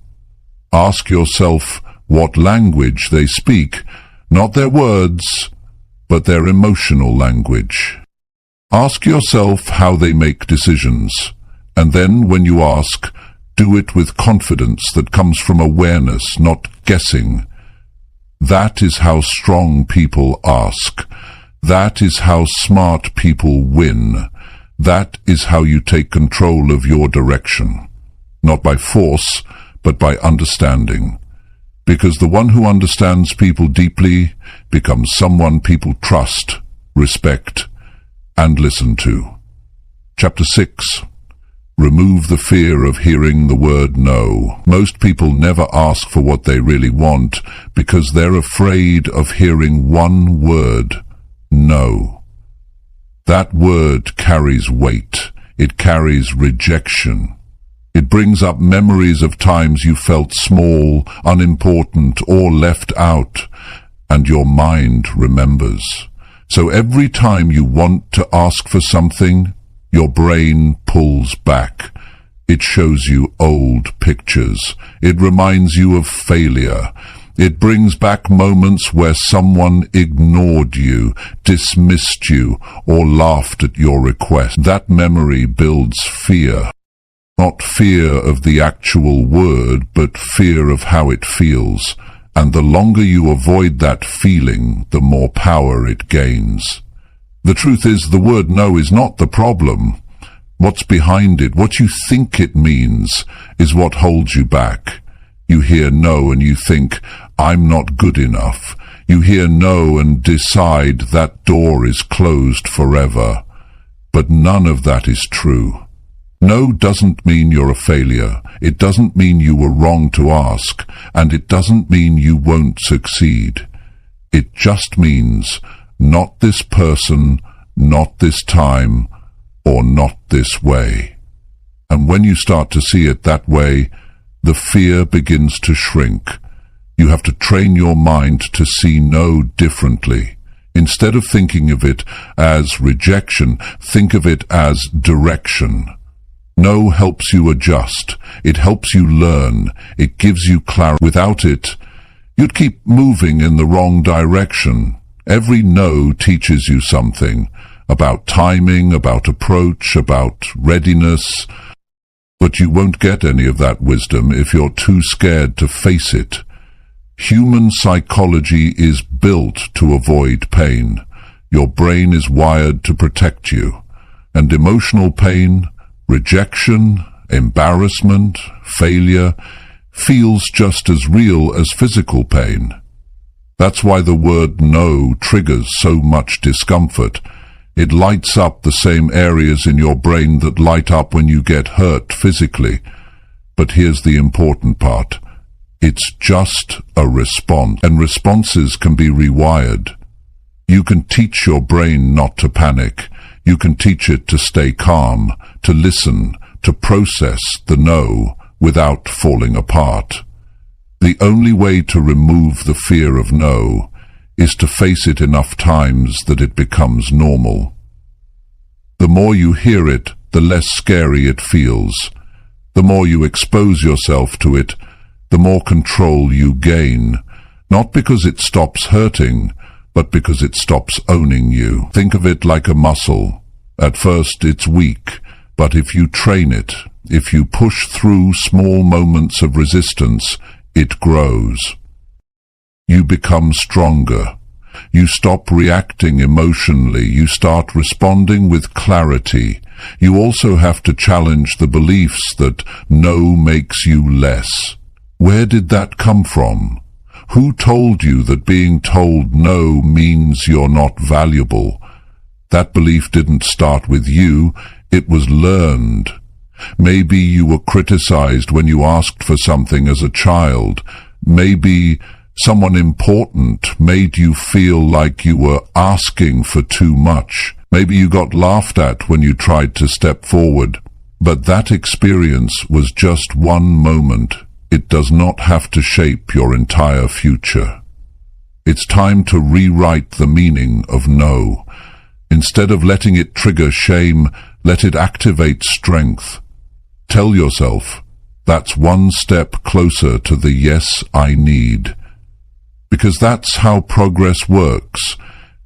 Ask yourself what language they speak, not their words, but their emotional language. Ask yourself how they make decisions, and then when you ask, do it with confidence that comes from awareness, not guessing. That is how strong people ask. That is how smart people win. That is how you take control of your direction. Not by force, but by understanding. Because the one who understands people deeply becomes someone people trust, respect, and listen to. Chapter 6. Remove the fear of hearing the word no. Most people never ask for what they really want because they're afraid of hearing one word, no. That word carries weight. It carries rejection. It brings up memories of times you felt small, unimportant, or left out, and your mind remembers. So every time you want to ask for something, your brain pulls back. It shows you old pictures. It reminds you of failure. It brings back moments where someone ignored you, dismissed you, or laughed at your request. That memory builds fear. Not fear of the actual word, but fear of how it feels. And the longer you avoid that feeling, the more power it gains. The truth is, the word no is not the problem. What's behind it, what you think it means, is what holds you back. You hear no and you think, I'm not good enough. You hear no and decide that door is closed forever. But none of that is true. No doesn't mean you're a failure. It doesn't mean you were wrong to ask, and it doesn't mean you won't succeed. It just means not this person, not this time, or not this way. And when you start to see it that way, the fear begins to shrink. You have to train your mind to see no differently. Instead of thinking of it as rejection, think of it as direction. No helps you adjust. It helps you learn. It gives you clarity. Without it, you'd keep moving in the wrong direction. Every no teaches you something about timing, about approach, about readiness. But you won't get any of that wisdom if you're too scared to face it. Human psychology is built to avoid pain. Your brain is wired to protect you. And emotional pain, rejection, embarrassment, failure, feels just as real as physical pain. That's why the word no triggers so much discomfort. It lights up the same areas in your brain that light up when you get hurt physically. But here's the important part. It's just a response, and responses can be rewired. You can teach your brain not to panic. You can teach it to stay calm, to listen, to process the no without falling apart. The only way to remove the fear of no is to face it enough times that it becomes normal. The more you hear it, the less scary it feels. The more you expose yourself to it, the more control you gain, not because it stops hurting, but because it stops owning you. Think of it like a muscle. At first it's weak, but if you train it, if you push through small moments of resistance, it grows. You become stronger. You stop reacting emotionally. You start responding with clarity. You also have to challenge the beliefs that no makes you less. Where did that come from? Who told you that being told no means you're not valuable? That belief didn't start with you, it was learned. Maybe you were criticized when you asked for something as a child. Maybe someone important made you feel like you were asking for too much. Maybe you got laughed at when you tried to step forward. But that experience was just one moment. It does not have to shape your entire future. It's time to rewrite the meaning of no. Instead of letting it trigger shame, let it activate strength. Tell yourself, that's one step closer to the yes I need. Because that's how progress works.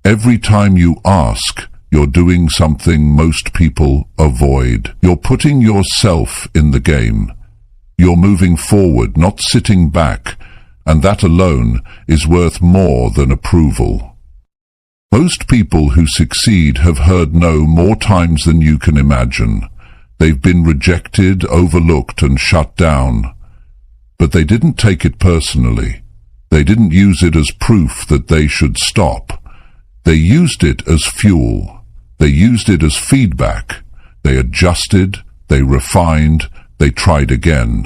Every time you ask, you're doing something most people avoid. You're putting yourself in the game. You're moving forward, not sitting back, and that alone is worth more than approval. Most people who succeed have heard no more times than you can imagine. They've been rejected, overlooked, and shut down. But they didn't take it personally. They didn't use it as proof that they should stop. They used it as fuel. They used it as feedback. They adjusted, they refined, they tried again.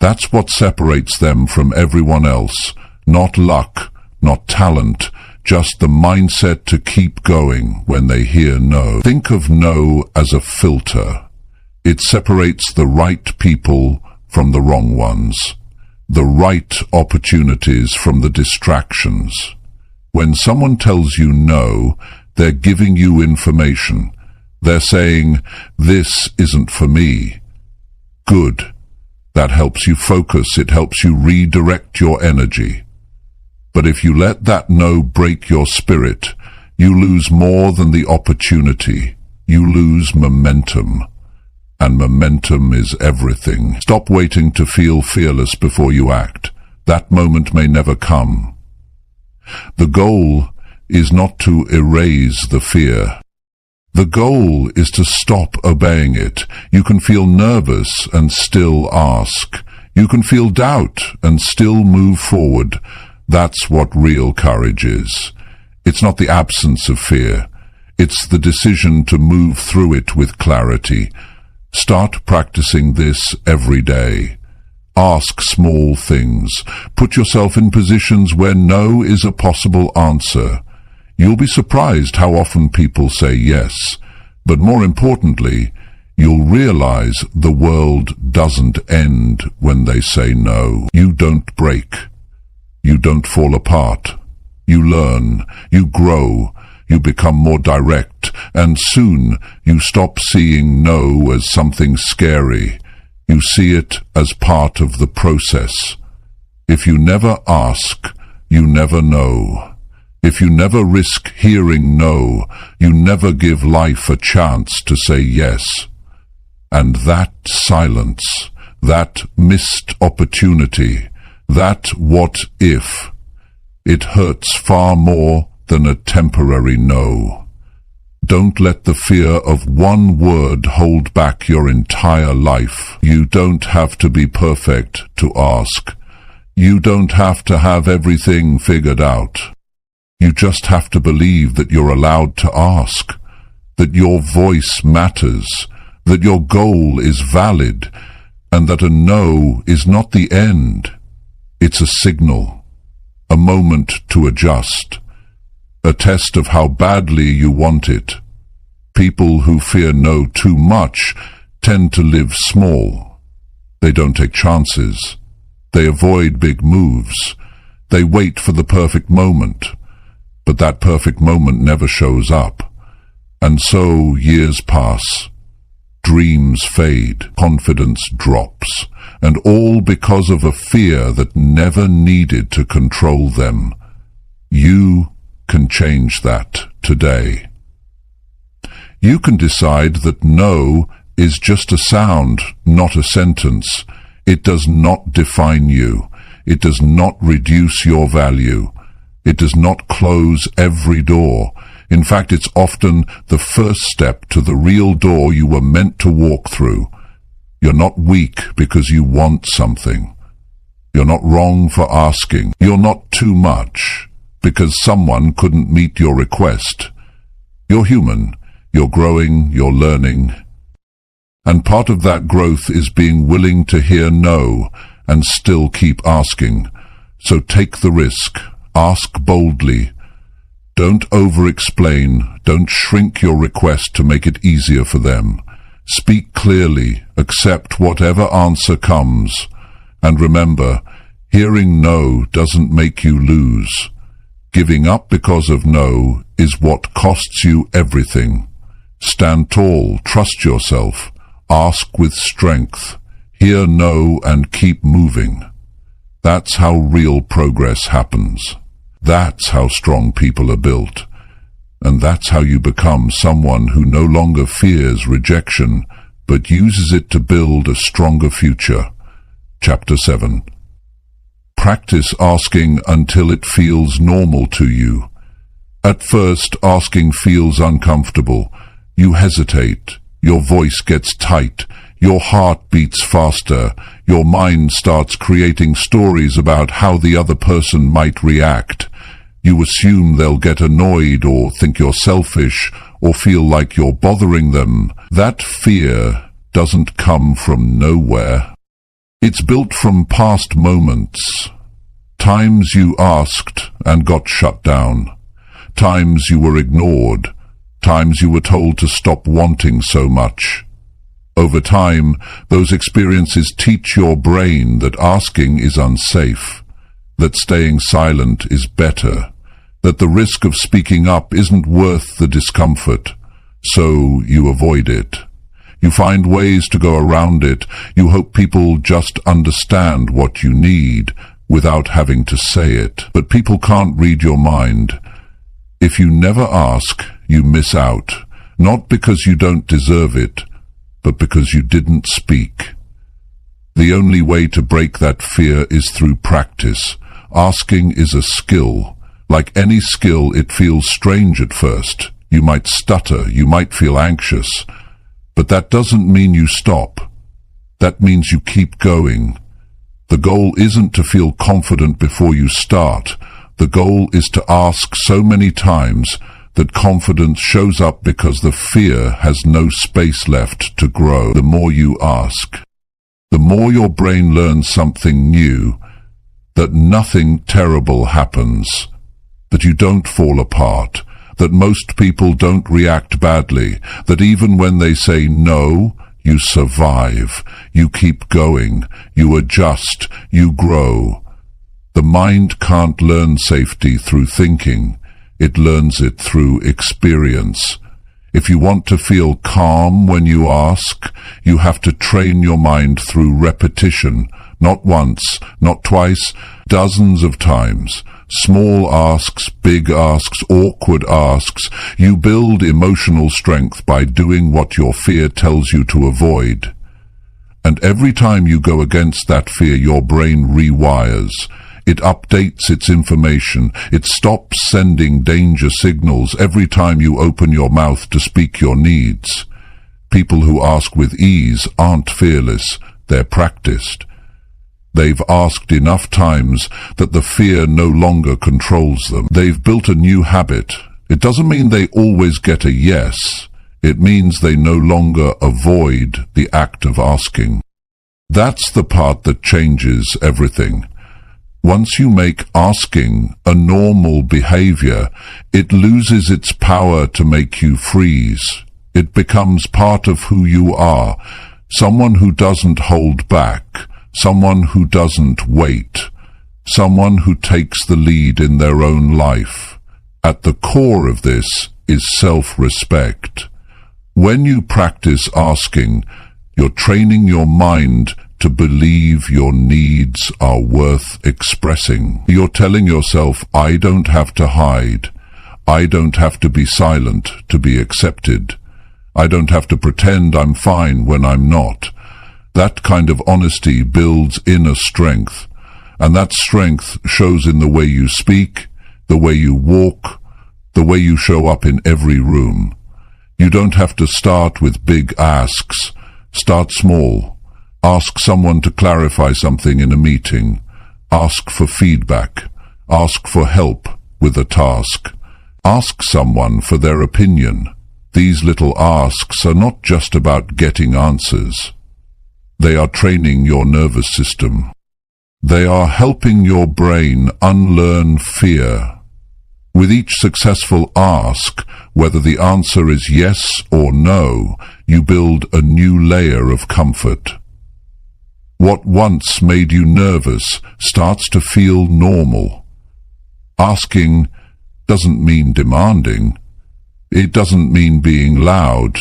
That's what separates them from everyone else. Not luck, not talent, just the mindset to keep going when they hear no. Think of no as a filter. It separates the right people from the wrong ones, the right opportunities from the distractions. When someone tells you no, they're giving you information. They're saying, this isn't for me. Good. That helps you focus. It helps you redirect your energy. But if you let that no break your spirit, you lose more than the opportunity. You lose momentum. And momentum is everything. Stop waiting to feel fearless before you act. That moment may never come. The goal is not to erase the fear. The goal is to stop obeying it. You can feel nervous and still ask. You can feel doubt and still move forward. That's what real courage is. It's not the absence of fear. It's the decision to move through it with clarity. Start practicing this every day. Ask small things. Put yourself in positions where no is a possible answer. You'll be surprised how often people say yes, but more importantly, you'll realize the world doesn't end when they say no. You don't break. You don't fall apart. You learn. You grow. You become more direct. And soon you stop seeing no as something scary. You see it as part of the process. If you never ask, you never know. If you never risk hearing no, you never give life a chance to say yes. And that silence, that missed opportunity, that what if, it hurts far more than a temporary no. Don't let the fear of one word hold back your entire life. You don't have to be perfect to ask. You don't have to have everything figured out. You just have to believe that you're allowed to ask, that your voice matters, that your goal is valid, and that a no is not the end. It's a signal, a moment to adjust, a test of how badly you want it. People who fear no too much tend to live small. They don't take chances. They avoid big moves. They wait for the perfect moment. But that perfect moment never shows up. And so years pass. Dreams fade. Confidence drops. And all because of a fear that never needed to control them. You can change that today. You can decide that no is just a sound, not a sentence. It does not define you. It does not reduce your value. It does not close every door. In fact, it's often the first step to the real door you were meant to walk through. You're not weak because you want something. You're not wrong for asking. You're not too much because someone couldn't meet your request. You're human. You're growing. You're learning. And part of that growth is being willing to hear no and still keep asking. So take the risk. Ask boldly. Don't over-explain. Don't shrink your request to make it easier for them. Speak clearly. Accept whatever answer comes. And remember, hearing no doesn't make you lose. Giving up because of no is what costs you everything. Stand tall. Trust yourself. Ask with strength. Hear no and keep moving. That's how real progress happens. That's how strong people are built. And that's how you become someone who no longer fears rejection, but uses it to build a stronger future. Chapter 7. Practice asking until it feels normal to you. At first, asking feels uncomfortable. You hesitate. Your voice gets tight. Your heart beats faster. Your mind starts creating stories about how the other person might react. You assume they'll get annoyed or think you're selfish or feel like you're bothering them. That fear doesn't come from nowhere. It's built from past moments. Times you asked and got shut down. Times you were ignored. Times you were told to stop wanting so much. Over time, those experiences teach your brain that asking is unsafe, that staying silent is better, that the risk of speaking up isn't worth the discomfort, so you avoid it. You find ways to go around it. You hope people just understand what you need without having to say it. But people can't read your mind. If you never ask, you miss out, not because you don't deserve it, but because you didn't speak. The only way to break that fear is through practice. Asking is a skill. Like any skill, it feels strange at first. You might stutter, you might feel anxious. But that doesn't mean you stop. That means you keep going. The goal isn't to feel confident before you start. The goal is to ask so many times that confidence shows up because the fear has no space left to grow. The more you ask, the more your brain learns something new, that nothing terrible happens, that you don't fall apart, that most people don't react badly, that even when they say no, you survive, you keep going, you adjust, you grow. The mind can't learn safety through thinking, it learns it through experience. If you want to feel calm when you ask, you have to train your mind through repetition, not once, not twice, dozens of times. Small asks, big asks, awkward asks. You build emotional strength by doing what your fear tells you to avoid. And every time you go against that fear, your brain rewires. It updates its information. It stops sending danger signals every time you open your mouth to speak your needs. People who ask with ease aren't fearless, they're practiced. They've asked enough times that the fear no longer controls them. They've built a new habit. It doesn't mean they always get a yes. It means they no longer avoid the act of asking. That's the part that changes everything. Once you make asking a normal behavior, it loses its power to make you freeze. It becomes part of who you are, someone who doesn't hold back, someone who doesn't wait, someone who takes the lead in their own life. At the core of this is self-respect. When you practice asking, you're training your mind to believe your needs are worth expressing. You're telling yourself, I don't have to hide. I don't have to be silent to be accepted. I don't have to pretend I'm fine when I'm not. That kind of honesty builds inner strength, and that strength shows in the way you speak, the way you walk, the way you show up in every room. You don't have to start with big asks. Start small. Ask someone to clarify something in a meeting. Ask for feedback. Ask for help with a task. Ask someone for their opinion. These little asks are not just about getting answers. They are training your nervous system. They are helping your brain unlearn fear. With each successful ask, whether the answer is yes or no, you build a new layer of comfort. What once made you nervous starts to feel normal. Asking doesn't mean demanding. It doesn't mean being loud.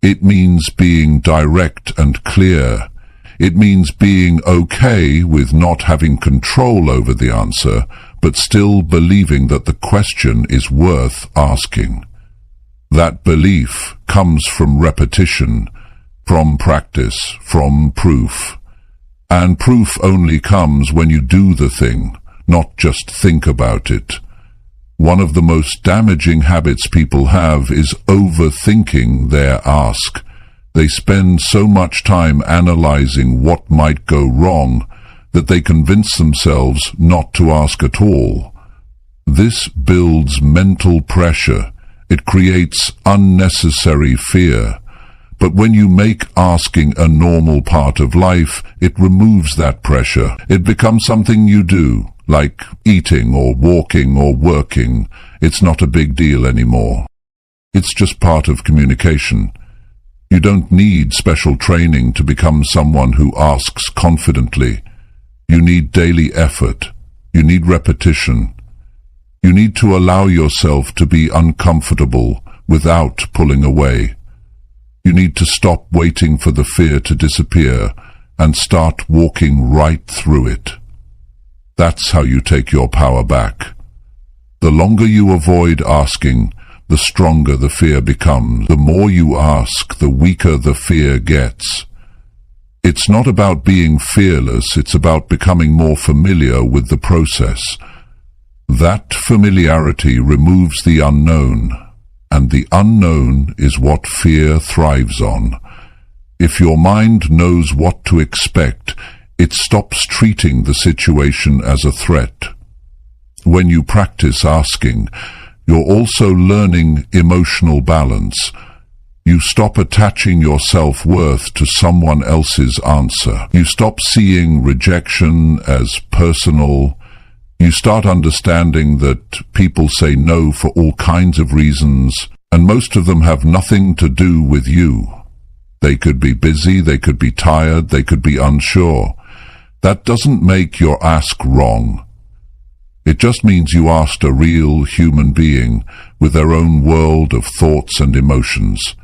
It means being direct and clear. It means being okay with not having control over the answer, but still believing that the question is worth asking. That belief comes from repetition, from practice, from proof. And proof only comes when you do the thing, not just think about it. One of the most damaging habits people have is overthinking their ask. They spend so much time analyzing what might go wrong that they convince themselves not to ask at all. This builds mental pressure. It creates unnecessary fear. But when you make asking a normal part of life, it removes that pressure. It becomes something you do, like eating or walking or working. It's not a big deal anymore. It's just part of communication. You don't need special training to become someone who asks confidently. You need daily effort. You need repetition. You need to allow yourself to be uncomfortable without pulling away. You need to stop waiting for the fear to disappear and start walking right through it. That's how you take your power back. The longer you avoid asking, the stronger the fear becomes. The more you ask, the weaker the fear gets. It's not about being fearless, it's about becoming more familiar with the process. That familiarity removes the unknown, and the unknown is what fear thrives on. If your mind knows what to expect, it stops treating the situation as a threat. When you practice asking, you're also learning emotional balance. You stop attaching your self-worth to someone else's answer. You stop seeing rejection as personal. You start understanding that people say no for all kinds of reasons, and most of them have nothing to do with you. They could be busy, they could be tired, they could be unsure. That doesn't make your ask wrong. It just means you asked a real human being with their own world of thoughts and emotions.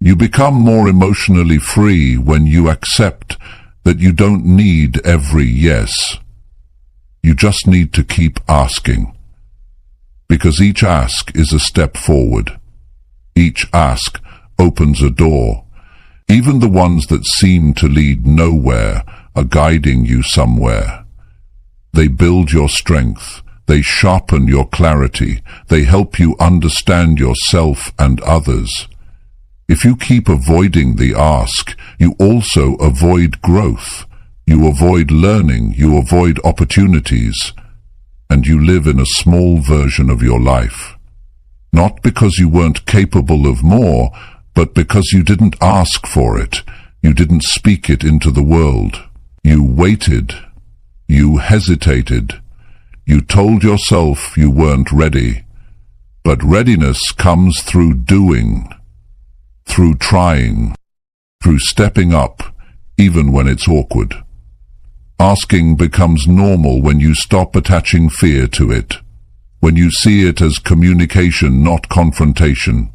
You become more emotionally free when you accept that you don't need every yes. You just need to keep asking. Because each ask is a step forward. Each ask opens a door. Even the ones that seem to lead nowhere are guiding you somewhere. They build your strength. They sharpen your clarity. They help you understand yourself and others. If you keep avoiding the ask, you also avoid growth. You avoid learning. You avoid opportunities. And you live in a small version of your life. Not because you weren't capable of more, but because you didn't ask for it. You didn't speak it into the world. You waited. You hesitated. You told yourself you weren't ready. But readiness comes through doing, through trying, through stepping up, even when it's awkward. Asking becomes normal when you stop attaching fear to it, when you see it as communication, not confrontation,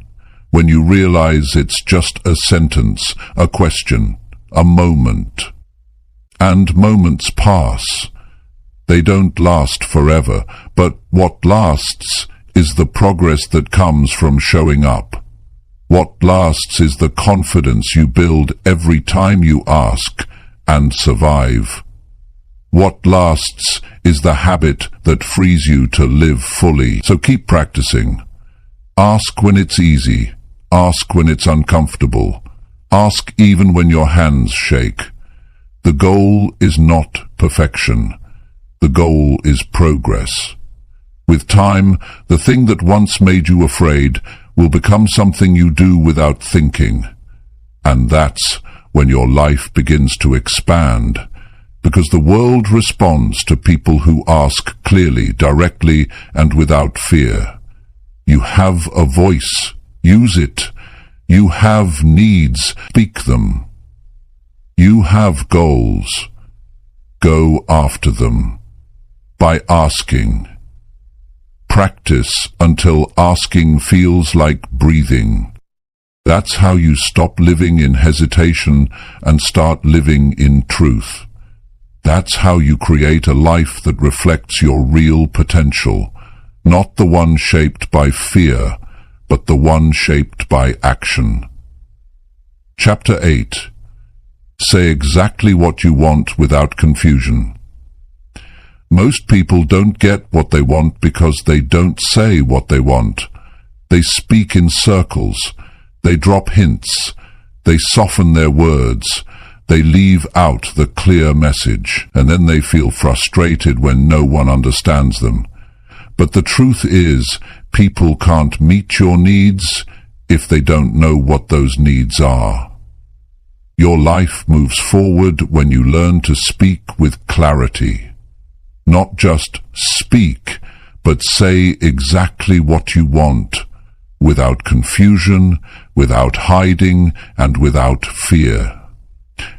when you realize it's just a sentence, a question, a moment. And moments pass. They don't last forever, but what lasts is the progress that comes from showing up. What lasts is the confidence you build every time you ask and survive. What lasts is the habit that frees you to live fully. So keep practicing. Ask when it's easy. Ask when it's uncomfortable. Ask even when your hands shake. The goal is not perfection. The goal is progress. With time, the thing that once made you afraid will become something you do without thinking. And that's when your life begins to expand. Because the world responds to people who ask clearly, directly, and without fear. You have a voice. Use it. You have needs. Speak them. You have goals. Go after them. By asking. Practice until asking feels like breathing. That's how you stop living in hesitation and start living in truth. That's how you create a life that reflects your real potential, not the one shaped by fear, but the one shaped by action. Chapter 8. Say exactly what you want without confusion. Most people don't get what they want because they don't say what they want. They speak in circles. They drop hints. They soften their words. They leave out the clear message, and then they feel frustrated when no one understands them. But the truth is, people can't meet your needs if they don't know what those needs are. Your life moves forward when you learn to speak with clarity. Not just speak, but say exactly what you want, without confusion, without hiding, and without fear.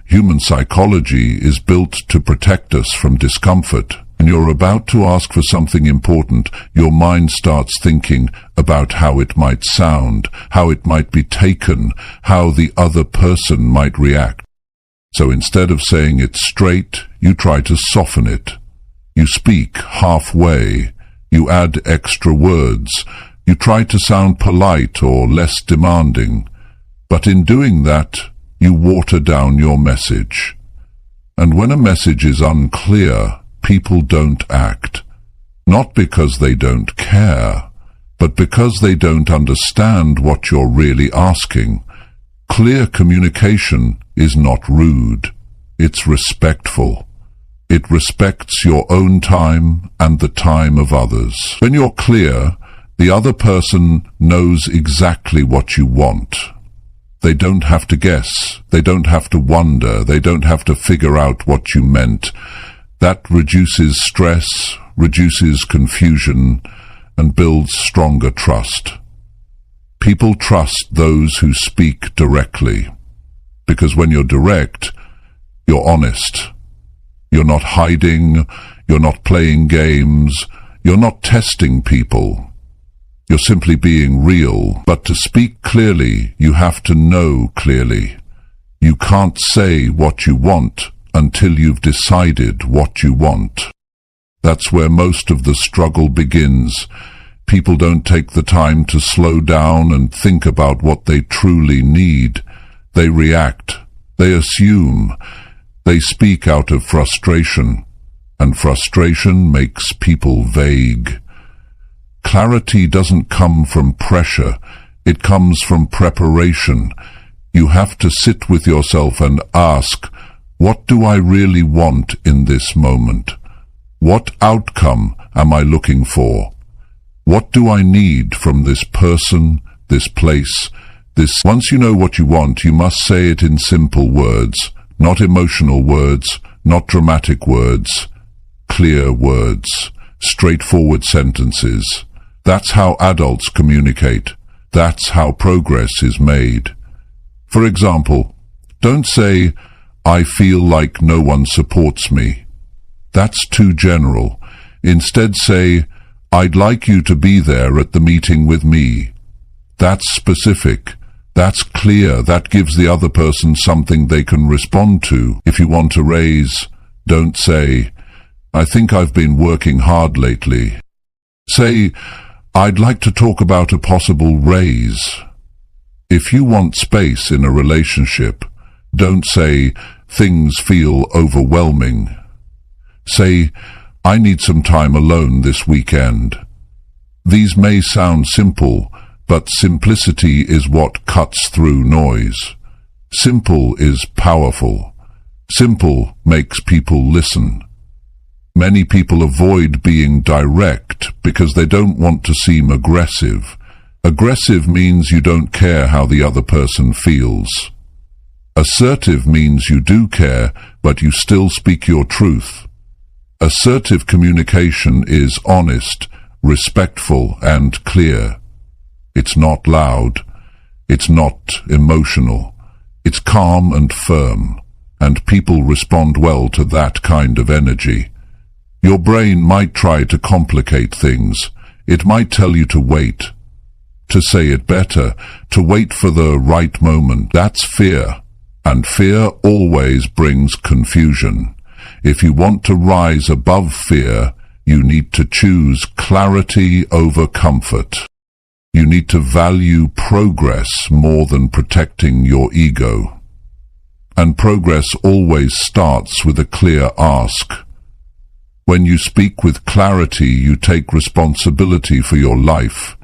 Human psychology is built to protect us from discomfort. When you're about to ask for something important, your mind starts thinking about how it might sound, how it might be taken, how the other person might react. So instead of saying it straight, you try to soften it. You speak halfway. You add extra words. You try to sound polite or less demanding. But in doing that, you water down your message. And when a message is unclear, people don't act. Not because they don't care, but because they don't understand what you're really asking. Clear communication is not rude. It's respectful. It respects your own time and the time of others. When you're clear, the other person knows exactly what you want. They don't have to guess. They don't have to wonder. They don't have to figure out what you meant. That reduces stress, reduces confusion, and builds stronger trust. People trust those who speak directly. Because when you're direct, you're honest. You're not hiding, you're not playing games, you're not testing people. You're simply being real. But to speak clearly, you have to know clearly. You can't say what you want until you've decided what you want. That's where most of the struggle begins. People don't take the time to slow down and think about what they truly need. They react. They assume. They speak out of frustration. And frustration makes people vague. Clarity doesn't come from pressure. It comes from preparation. You have to sit with yourself and ask, what do I really want in this moment? What outcome am I looking for? What do I need from this person, this place, this? Once you know what you want, you must say it in simple words, not emotional words, not dramatic words, clear words, straightforward sentences. That's how adults communicate. That's how progress is made. For example, don't say, I feel like no one supports me. That's too general. Instead say, I'd like you to be there at the meeting with me. That's specific. That's clear. That gives the other person something they can respond to. If you want a raise, don't say, I think I've been working hard lately. Say, I'd like to talk about a possible raise. If you want space in a relationship, don't say, things feel overwhelming. Say, I need some time alone this weekend. These may sound simple, but simplicity is what cuts through noise. Simple is powerful. Simple makes people listen. Many people avoid being direct because they don't want to seem aggressive. Aggressive means you don't care how the other person feels. Assertive means you do care, but you still speak your truth. Assertive communication is honest, respectful, and clear. It's not loud. It's not emotional. It's calm and firm, and people respond well to that kind of energy. Your brain might try to complicate things. It might tell you to wait, to say it better, to wait for the right moment. That's fear, and fear always brings confusion. If you want to rise above fear, you need to choose clarity over comfort. You need to value progress more than protecting your ego. And progress always starts with a clear ask. When you speak with clarity, you take responsibility for your life.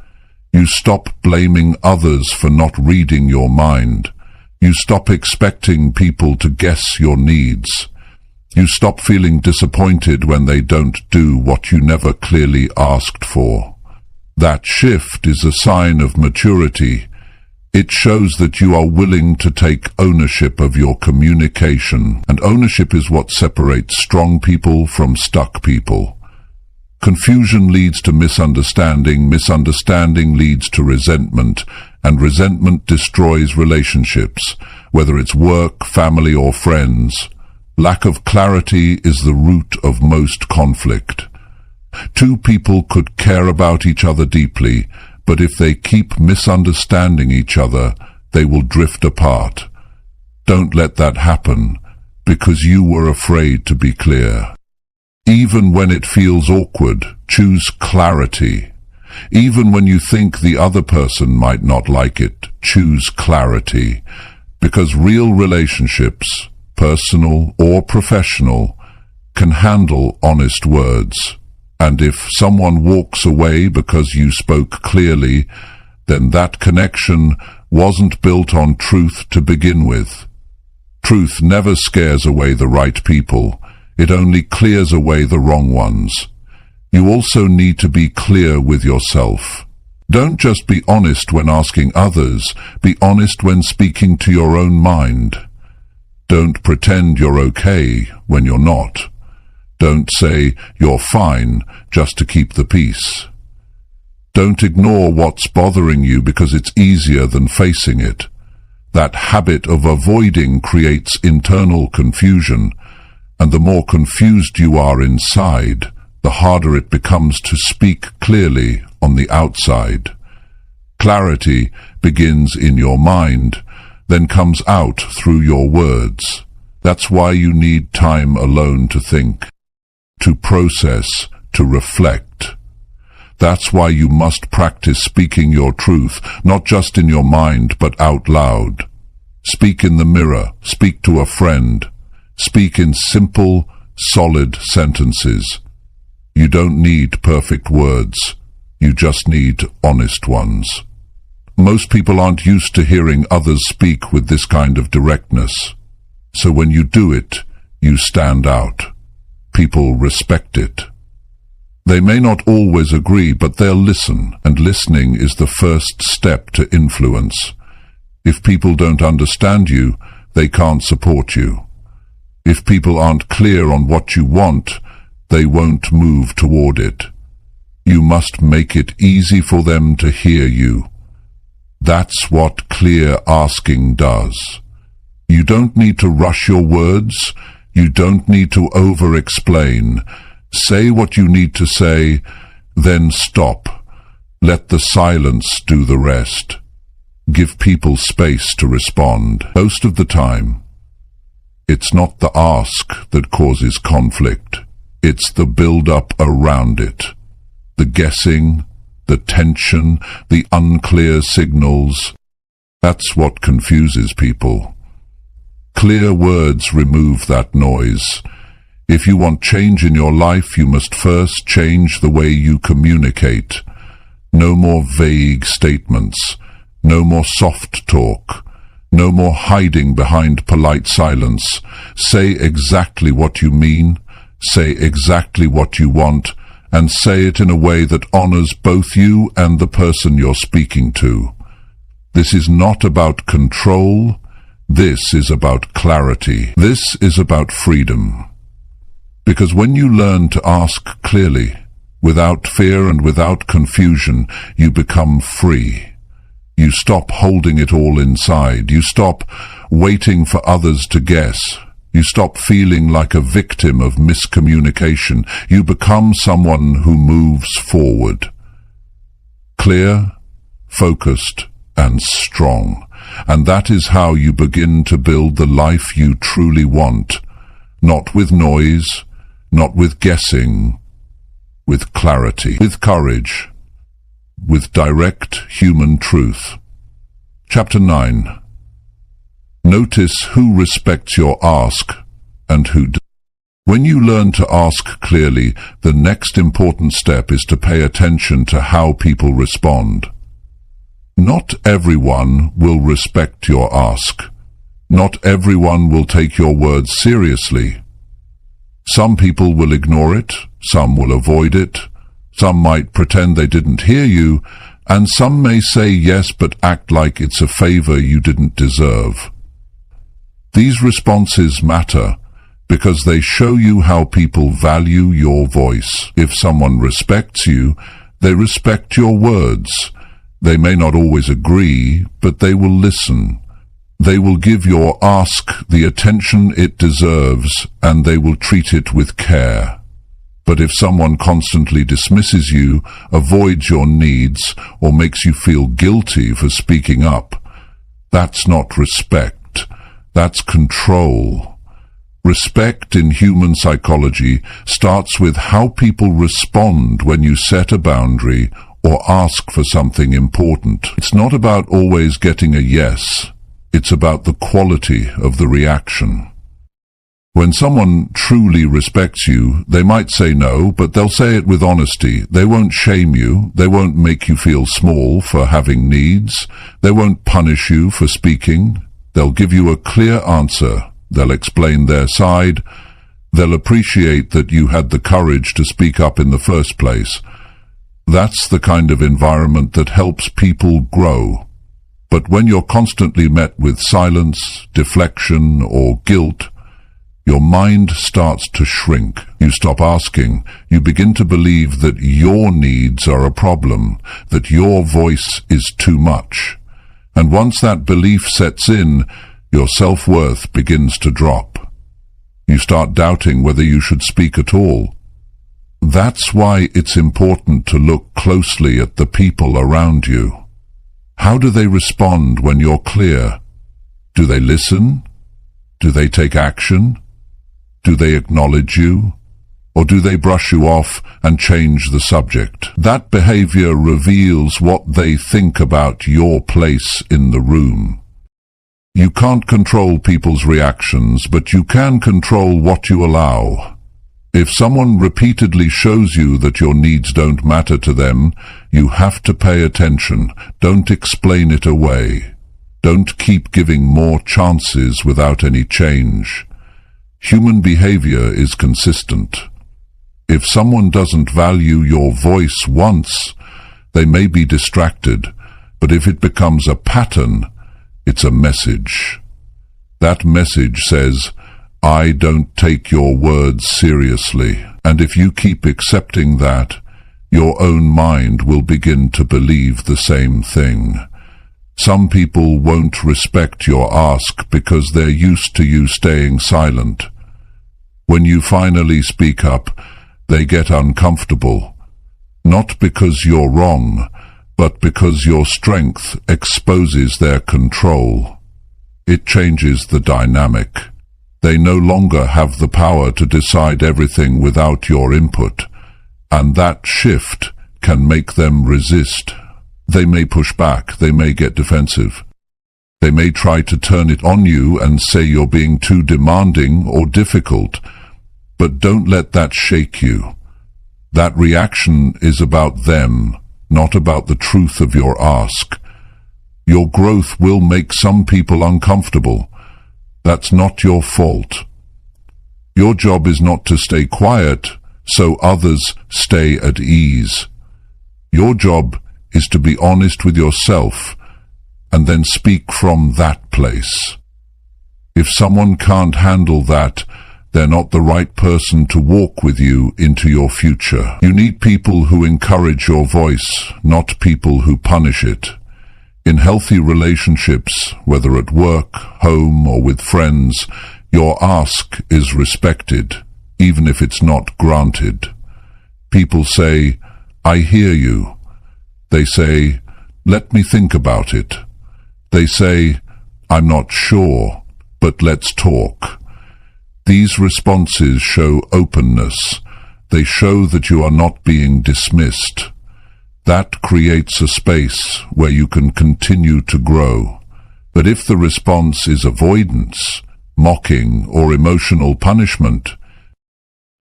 You stop blaming others for not reading your mind. You stop expecting people to guess your needs. You stop feeling disappointed when they don't do what you never clearly asked for. That shift is a sign of maturity. It shows that you are willing to take ownership of your communication, and ownership is what separates strong people from stuck people. Confusion leads to misunderstanding, misunderstanding leads to resentment, and resentment destroys relationships, whether it's work, family, or friends. Lack of clarity is the root of most conflict. Two people could care about each other deeply, but if they keep misunderstanding each other, they will drift apart. Don't let that happen, because you were afraid to be clear. Even when it feels awkward, choose clarity. Even when you think the other person might not like it, choose clarity. Because real relationships, personal or professional, can handle honest words. And if someone walks away because you spoke clearly, then that connection wasn't built on truth to begin with. Truth never scares away the right people. It only clears away the wrong ones. You also need to be clear with yourself. Don't just be honest when asking others. Be honest when speaking to your own mind. Don't pretend you're okay when you're not. Don't say you're fine just to keep the peace. Don't ignore what's bothering you because it's easier than facing it. That habit of avoiding creates internal confusion, and the more confused you are inside, the harder it becomes to speak clearly on the outside. Clarity begins in your mind, then comes out through your words. That's why you need time alone to think, to process, to reflect. That's why you must practice speaking your truth, not just in your mind, but out loud. Speak in the mirror, speak to a friend. Speak in simple, solid sentences. You don't need perfect words. You just need honest ones. Most people aren't used to hearing others speak with this kind of directness. So when you do it, you stand out. People respect it. They may not always agree, but they'll listen, and listening is the first step to influence. If people don't understand you, they can't support you. If people aren't clear on what you want, they won't move toward it. You must make it easy for them to hear you. That's what clear asking does. You don't need to rush your words. You don't need to over-explain. Say what you need to say, then stop. Let the silence do the rest. Give people space to respond. Most of the time, it's not the ask that causes conflict. It's the build-up around it. The guessing, the tension, the unclear signals. That's what confuses people. Clear words remove that noise. If you want change in your life, you must first change the way you communicate. No more vague statements. No more soft talk. No more hiding behind polite silence. Say exactly what you mean. Say exactly what you want, and say it in a way that honors both you and the person you're speaking to. This is not about control. This is about clarity. This is about freedom. Because when you learn to ask clearly, without fear and without confusion, you become free. You stop holding it all inside. You stop waiting for others to guess. You stop feeling like a victim of miscommunication. You become someone who moves forward. Clear, focused, and strong. And that is how you begin to build the life you truly want. Not with noise, not with guessing, with clarity, with courage, with direct human truth. Chapter 9. Notice who respects your ask and who doesn't. When you learn to ask clearly, the next important step is to pay attention to how people respond. Not everyone will respect your ask. Not everyone will take your words seriously. Some people will ignore it, some will avoid it, some might pretend they didn't hear you, and some may say yes but act like it's a favor you didn't deserve. These responses matter because they show you how people value your voice. If someone respects you, they respect your words. They may not always agree, but they will listen. They will give your ask the attention it deserves, and they will treat it with care. But if someone constantly dismisses you, avoids your needs, or makes you feel guilty for speaking up, that's not respect. That's control. Respect in human psychology starts with how people respond when you set a boundary or ask for something important. It's not about always getting a yes. It's about the quality of the reaction. When someone truly respects you, they might say no, but they'll say it with honesty. They won't shame you. They won't make you feel small for having needs. They won't punish you for speaking. They'll give you a clear answer. They'll explain their side. They'll appreciate that you had the courage to speak up in the first place. That's the kind of environment that helps people grow. But when you're constantly met with silence, deflection, or guilt, your mind starts to shrink. You stop asking. You begin to believe that your needs are a problem, that your voice is too much. And once that belief sets in, your self-worth begins to drop. You start doubting whether you should speak at all. That's why it's important to look closely at the people around you. How do they respond when you're clear? Do they listen? Do they take action? Do they acknowledge you? Or do they brush you off and change the subject? That behavior reveals what they think about your place in the room. You can't control people's reactions, but you can control what you allow. If someone repeatedly shows you that your needs don't matter to them, you have to pay attention. Don't explain it away. Don't keep giving more chances without any change. Human behavior is consistent. If someone doesn't value your voice once, they may be distracted, but if it becomes a pattern, it's a message. That message says, I don't take your words seriously, and if you keep accepting that, your own mind will begin to believe the same thing. Some people won't respect your ask because they're used to you staying silent. When you finally speak up, they get uncomfortable, not because you're wrong, but because your strength exposes their control. It changes the dynamic. They no longer have the power to decide everything without your input, and that shift can make them resist. They may push back, they may get defensive. They may try to turn it on you and say you're being too demanding or difficult, but don't let that shake you. That reaction is about them, not about the truth of your ask. Your growth will make some people uncomfortable. That's not your fault. Your job is not to stay quiet so others stay at ease. Your job is to be honest with yourself and then speak from that place. If someone can't handle that, they're not the right person to walk with you into your future. You need people who encourage your voice, not people who punish it. In healthy relationships, whether at work, home, or with friends, your ask is respected, even if it's not granted. People say, I hear you. They say, let me think about it. They say, I'm not sure, but let's talk. These responses show openness. They show that you are not being dismissed. That creates a space where you can continue to grow. But if the response is avoidance, mocking, or emotional punishment,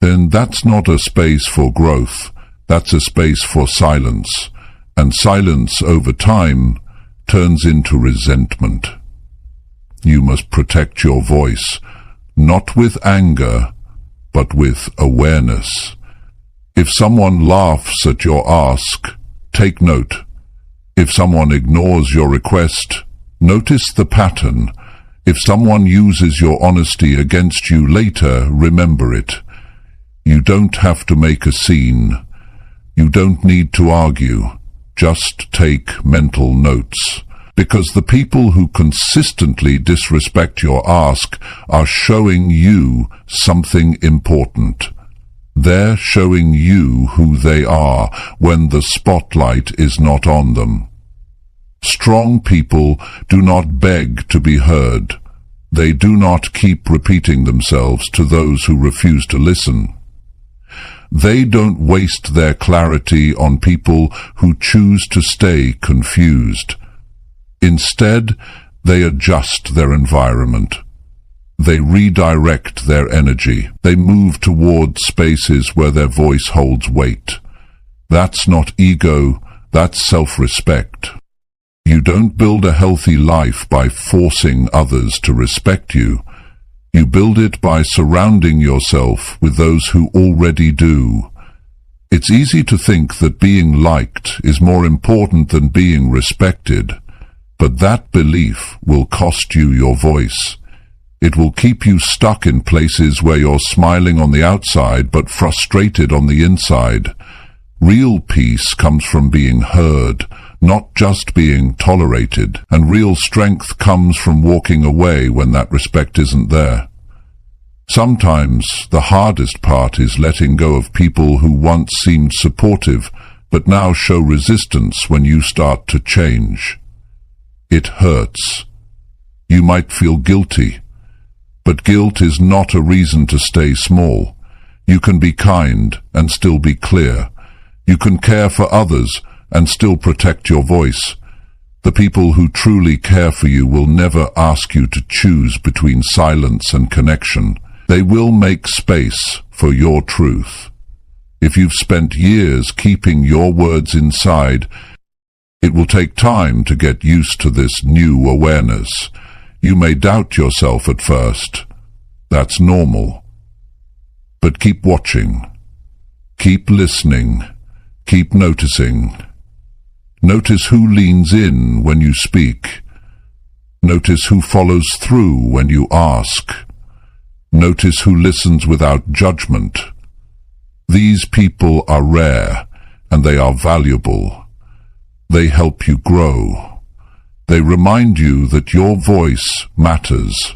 then that's not a space for growth. That's a space for silence. And silence over time turns into resentment. You must protect your voice, not with anger, but with awareness. If someone laughs at your ask, take note. If someone ignores your request, notice the pattern. If someone uses your honesty against you later, remember it. You don't have to make a scene. You don't need to argue. Just take mental notes. Because the people who consistently disrespect your ask are showing you something important. They're showing you who they are when the spotlight is not on them. Strong people do not beg to be heard. They do not keep repeating themselves to those who refuse to listen. They don't waste their clarity on people who choose to stay confused. Instead, they adjust their environment. They redirect their energy. They move toward spaces where their voice holds weight. That's not ego, that's self-respect. You don't build a healthy life by forcing others to respect you. You build it by surrounding yourself with those who already do. It's easy to think that being liked is more important than being respected, but that belief will cost you your voice. It will keep you stuck in places where you're smiling on the outside but frustrated on the inside. Real peace comes from being heard, not just being tolerated. And real strength comes from walking away when that respect isn't there. Sometimes the hardest part is letting go of people who once seemed supportive but now show resistance when you start to change. It hurts. You might feel guilty, but guilt is not a reason to stay small. You can be kind and still be clear. You can care for others and still protect your voice. The people who truly care for you will never ask you to choose between silence and connection. They will make space for your truth. If you've spent years keeping your words inside, it will take time to get used to this new awareness. You may doubt yourself at first. That's normal. But keep watching. Keep listening. Keep noticing. Notice who leans in when you speak. Notice who follows through when you ask. Notice who listens without judgment. These people are rare, and they are valuable. They help you grow. They remind you that your voice matters.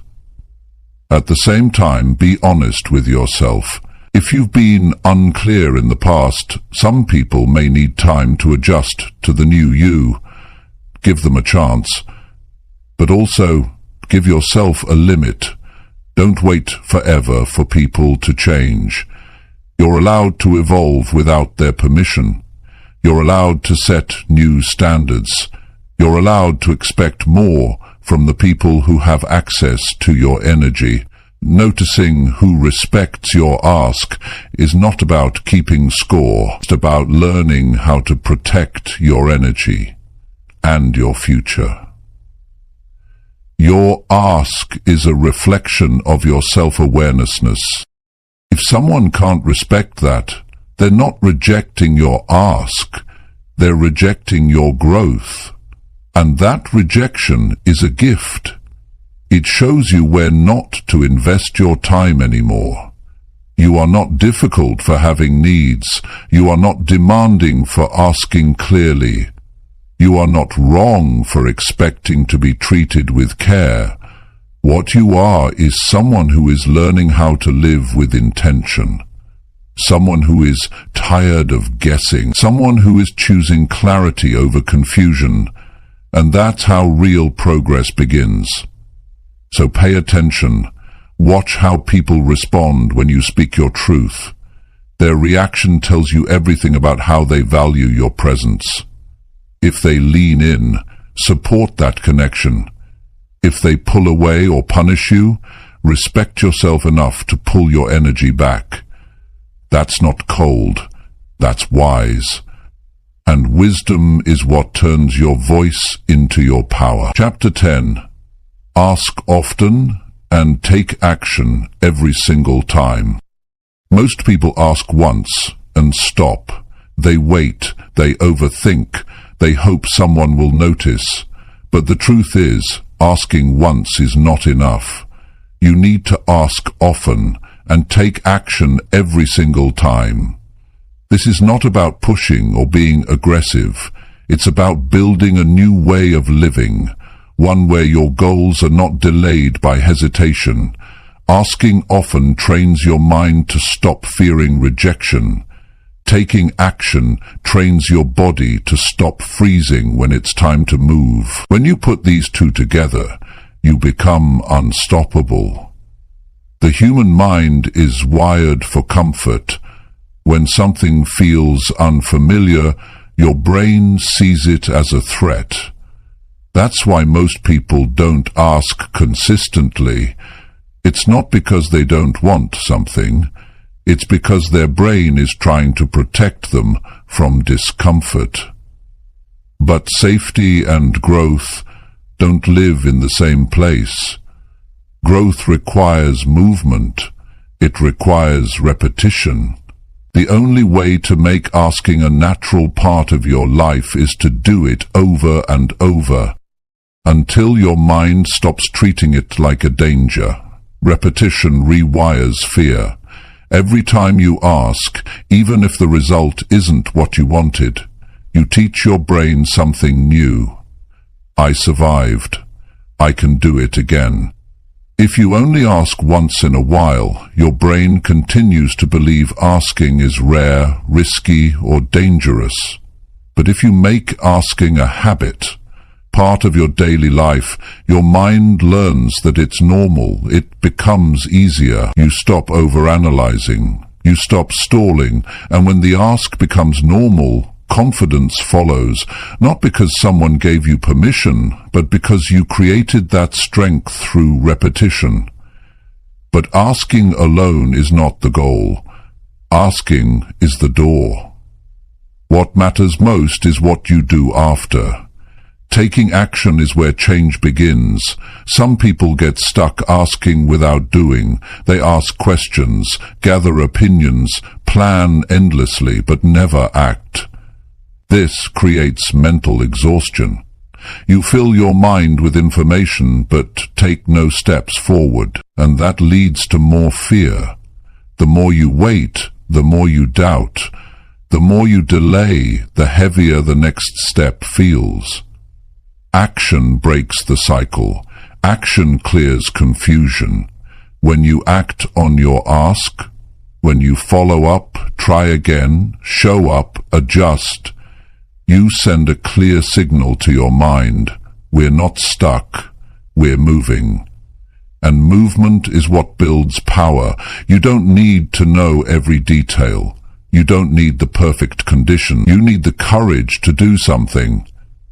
At the same time, be honest with yourself. If you've been unclear in the past, some people may need time to adjust to the new you. Give them a chance. But also, give yourself a limit. Don't wait forever for people to change. You're allowed to evolve without their permission. You're allowed to set new standards. You're allowed to expect more from the people who have access to your energy. Noticing who respects your ask is not about keeping score. It's about learning how to protect your energy and your future. Your ask is a reflection of your self-awarenessness. If someone can't respect that, they're not rejecting your ask, they're rejecting your growth. And that rejection is a gift. It shows you where not to invest your time anymore. You are not difficult for having needs. You are not demanding for asking clearly. You are not wrong for expecting to be treated with care. What you are is someone who is learning how to live with intention. Someone who is tired of guessing. Someone who is choosing clarity over confusion. And that's how real progress begins. So pay attention. Watch how people respond when you speak your truth. Their reaction tells you everything about how they value your presence. If they lean in, support that connection. If they pull away or punish you, respect yourself enough to pull your energy back. That's not cold, that's wise. And wisdom is what turns your voice into your power. Chapter 10. Ask often and take action every single time. Most people ask once and stop. They wait, they overthink, they hope someone will notice. But the truth is, asking once is not enough. You need to ask often and take action every single time. This is not about pushing or being aggressive. It's about building a new way of living, one where your goals are not delayed by hesitation. Asking often trains your mind to stop fearing rejection. Taking action trains your body to stop freezing when it's time to move. When you put these two together, you become unstoppable. The human mind is wired for comfort. When something feels unfamiliar, your brain sees it as a threat. That's why most people don't ask consistently. It's not because they don't want something. It's because their brain is trying to protect them from discomfort. But safety and growth don't live in the same place. Growth requires movement. It requires repetition. The only way to make asking a natural part of your life is to do it over and over, until your mind stops treating it like a danger. Repetition rewires fear. Every time you ask, even if the result isn't what you wanted, You teach your brain something new. I survived. I can do it again. If you only ask once in a while, your brain continues to believe asking is rare, risky, or dangerous. But if you make asking a habit, part of your daily life, your mind learns that it's normal. It becomes easier. You stop overanalyzing. You stop stalling. And when the ask becomes normal, confidence follows, not because someone gave you permission, but because you created that strength through repetition. But asking alone is not the goal. Asking is the door. What matters most is what you do after. Taking action is where change begins. Some people get stuck asking without doing. They ask questions, gather opinions, plan endlessly, but never act. This creates mental exhaustion. You fill your mind with information but take no steps forward, and that leads to more fear. The more you wait, the more you doubt. The more you delay, the heavier the next step feels. Action breaks the cycle. Action clears confusion. When you act on your ask, when you follow up, try again, show up, adjust, you send a clear signal to your mind. We're not stuck, we're moving. And movement is what builds power. You don't need to know every detail. You don't need the perfect condition. You need the courage to do something.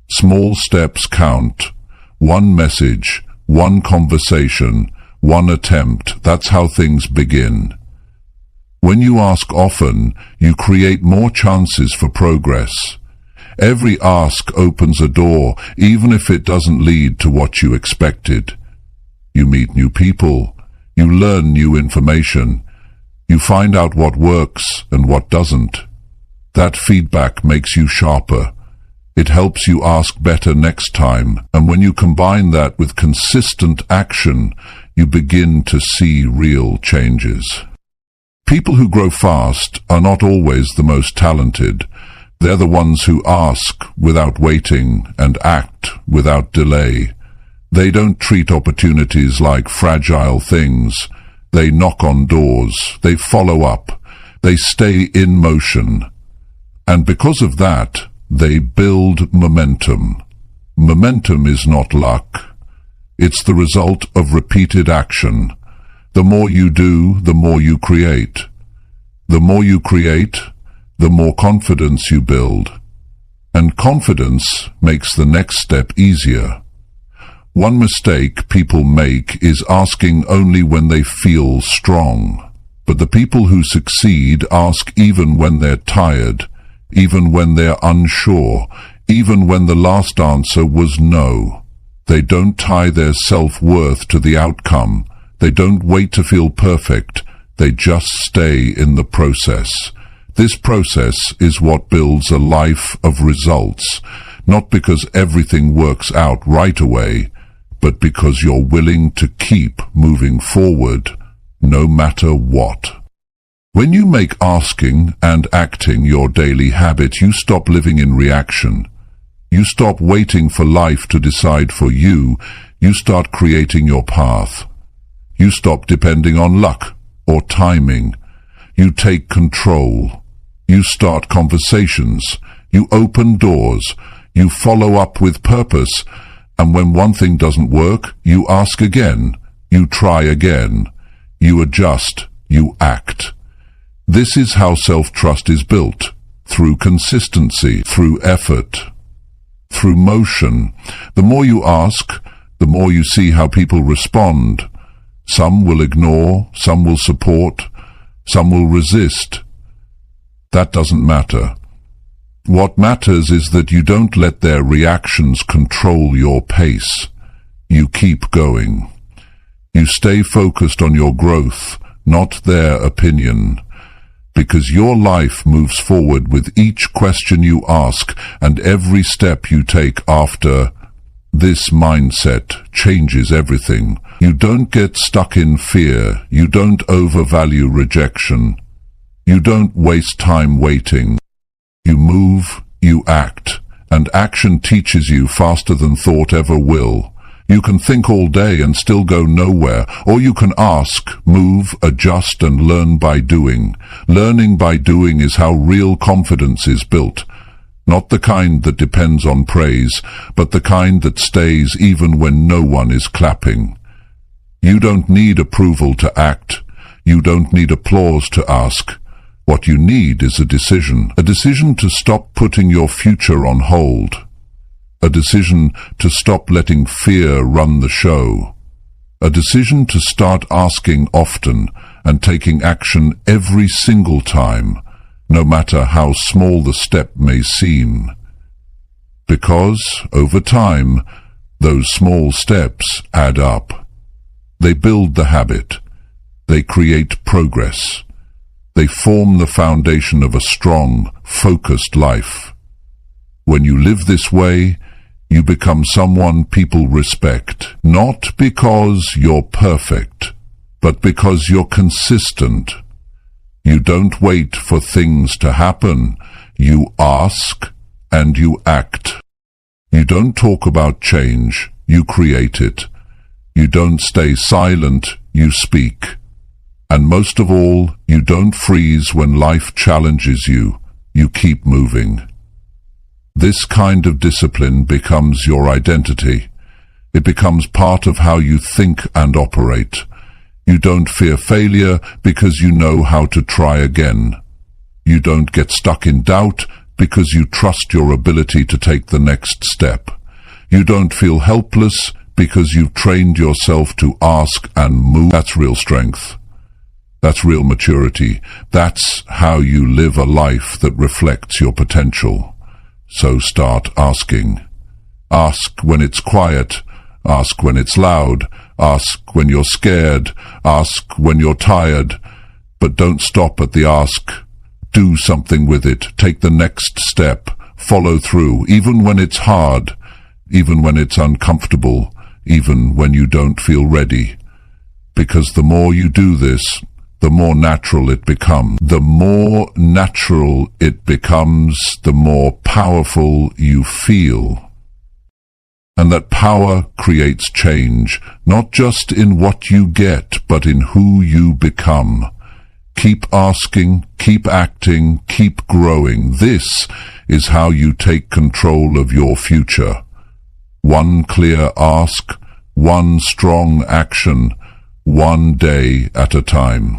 Small steps count. One message, one conversation, one attempt. That's how things begin. When you ask often, you create more chances for progress. Every ask opens a door, even if it doesn't lead to what you expected. You meet new people. You learn new information. You find out what works and what doesn't. That feedback makes you sharper. It helps you ask better next time, and when you combine that with consistent action, you begin to see real changes. People who grow fast are not always the most talented. They're the ones who ask without waiting and act without delay. They don't treat opportunities like fragile things. They knock on doors. They follow up. They stay in motion. And because of that, they build momentum. Momentum is not luck. It's the result of repeated action. The more you do, the more you create. The more you create, the more confidence you build. And confidence makes the next step easier. One mistake people make is asking only when they feel strong. But the people who succeed ask even when they're tired, even when they're unsure, even when the last answer was no. They don't tie their self-worth to the outcome. They don't wait to feel perfect. They just stay in the process. This process is what builds a life of results, not because everything works out right away, but because you're willing to keep moving forward, no matter what. When you make asking and acting your daily habit, you stop living in reaction. You stop waiting for life to decide for you. You start creating your path. You stop depending on luck or timing. You take control. You start conversations. You open doors. You follow up with purpose. And when one thing doesn't work, you ask again. You try again. You adjust. You act. This is how self-trust is built. Through consistency, through effort, through motion. The more you ask, the more you see how people respond. Some will ignore, some will support, some will resist. That doesn't matter. What matters is that you don't let their reactions control your pace. You keep going. You stay focused on your growth, not their opinion. Because your life moves forward with each question you ask and every step you take after. This mindset changes everything. You don't get stuck in fear. You don't overvalue rejection. You don't waste time waiting. You move, you act, and action teaches you faster than thought ever will. You can think all day and still go nowhere, or you can ask, move, adjust, and learn by doing. Learning by doing is how real confidence is built. Not the kind that depends on praise, but the kind that stays even when no one is clapping. You don't need approval to act. You don't need applause to ask. What you need is a decision to stop putting your future on hold. A decision to stop letting fear run the show. A decision to start asking often and taking action every single time, no matter how small the step may seem. Because, over time, those small steps add up. They build the habit. They create progress. They form the foundation of a strong, focused life. When you live this way, you become someone people respect, not because you're perfect, but because you're consistent. You don't wait for things to happen. You ask and you act. You don't talk about change, you create it. You don't stay silent, you speak. And most of all, you don't freeze when life challenges you. You keep moving. This kind of discipline becomes your identity. It becomes part of how you think and operate. You don't fear failure because you know how to try again. You don't get stuck in doubt because you trust your ability to take the next step. You don't feel helpless because you've trained yourself to ask and move. That's real strength. That's real maturity. That's how you live a life that reflects your potential. So start asking. Ask when it's quiet. Ask when it's loud. Ask when you're scared. Ask when you're tired. But don't stop at the ask. Do something with it. Take the next step. Follow through, even when it's hard, even when it's uncomfortable, even when you don't feel ready. Because the more you do this, the more natural it becomes. The more natural it becomes, the more powerful you feel. And that power creates change, not just in what you get, but in who you become. Keep asking, keep acting, keep growing. This is how you take control of your future. One clear ask, one strong action, one day at a time.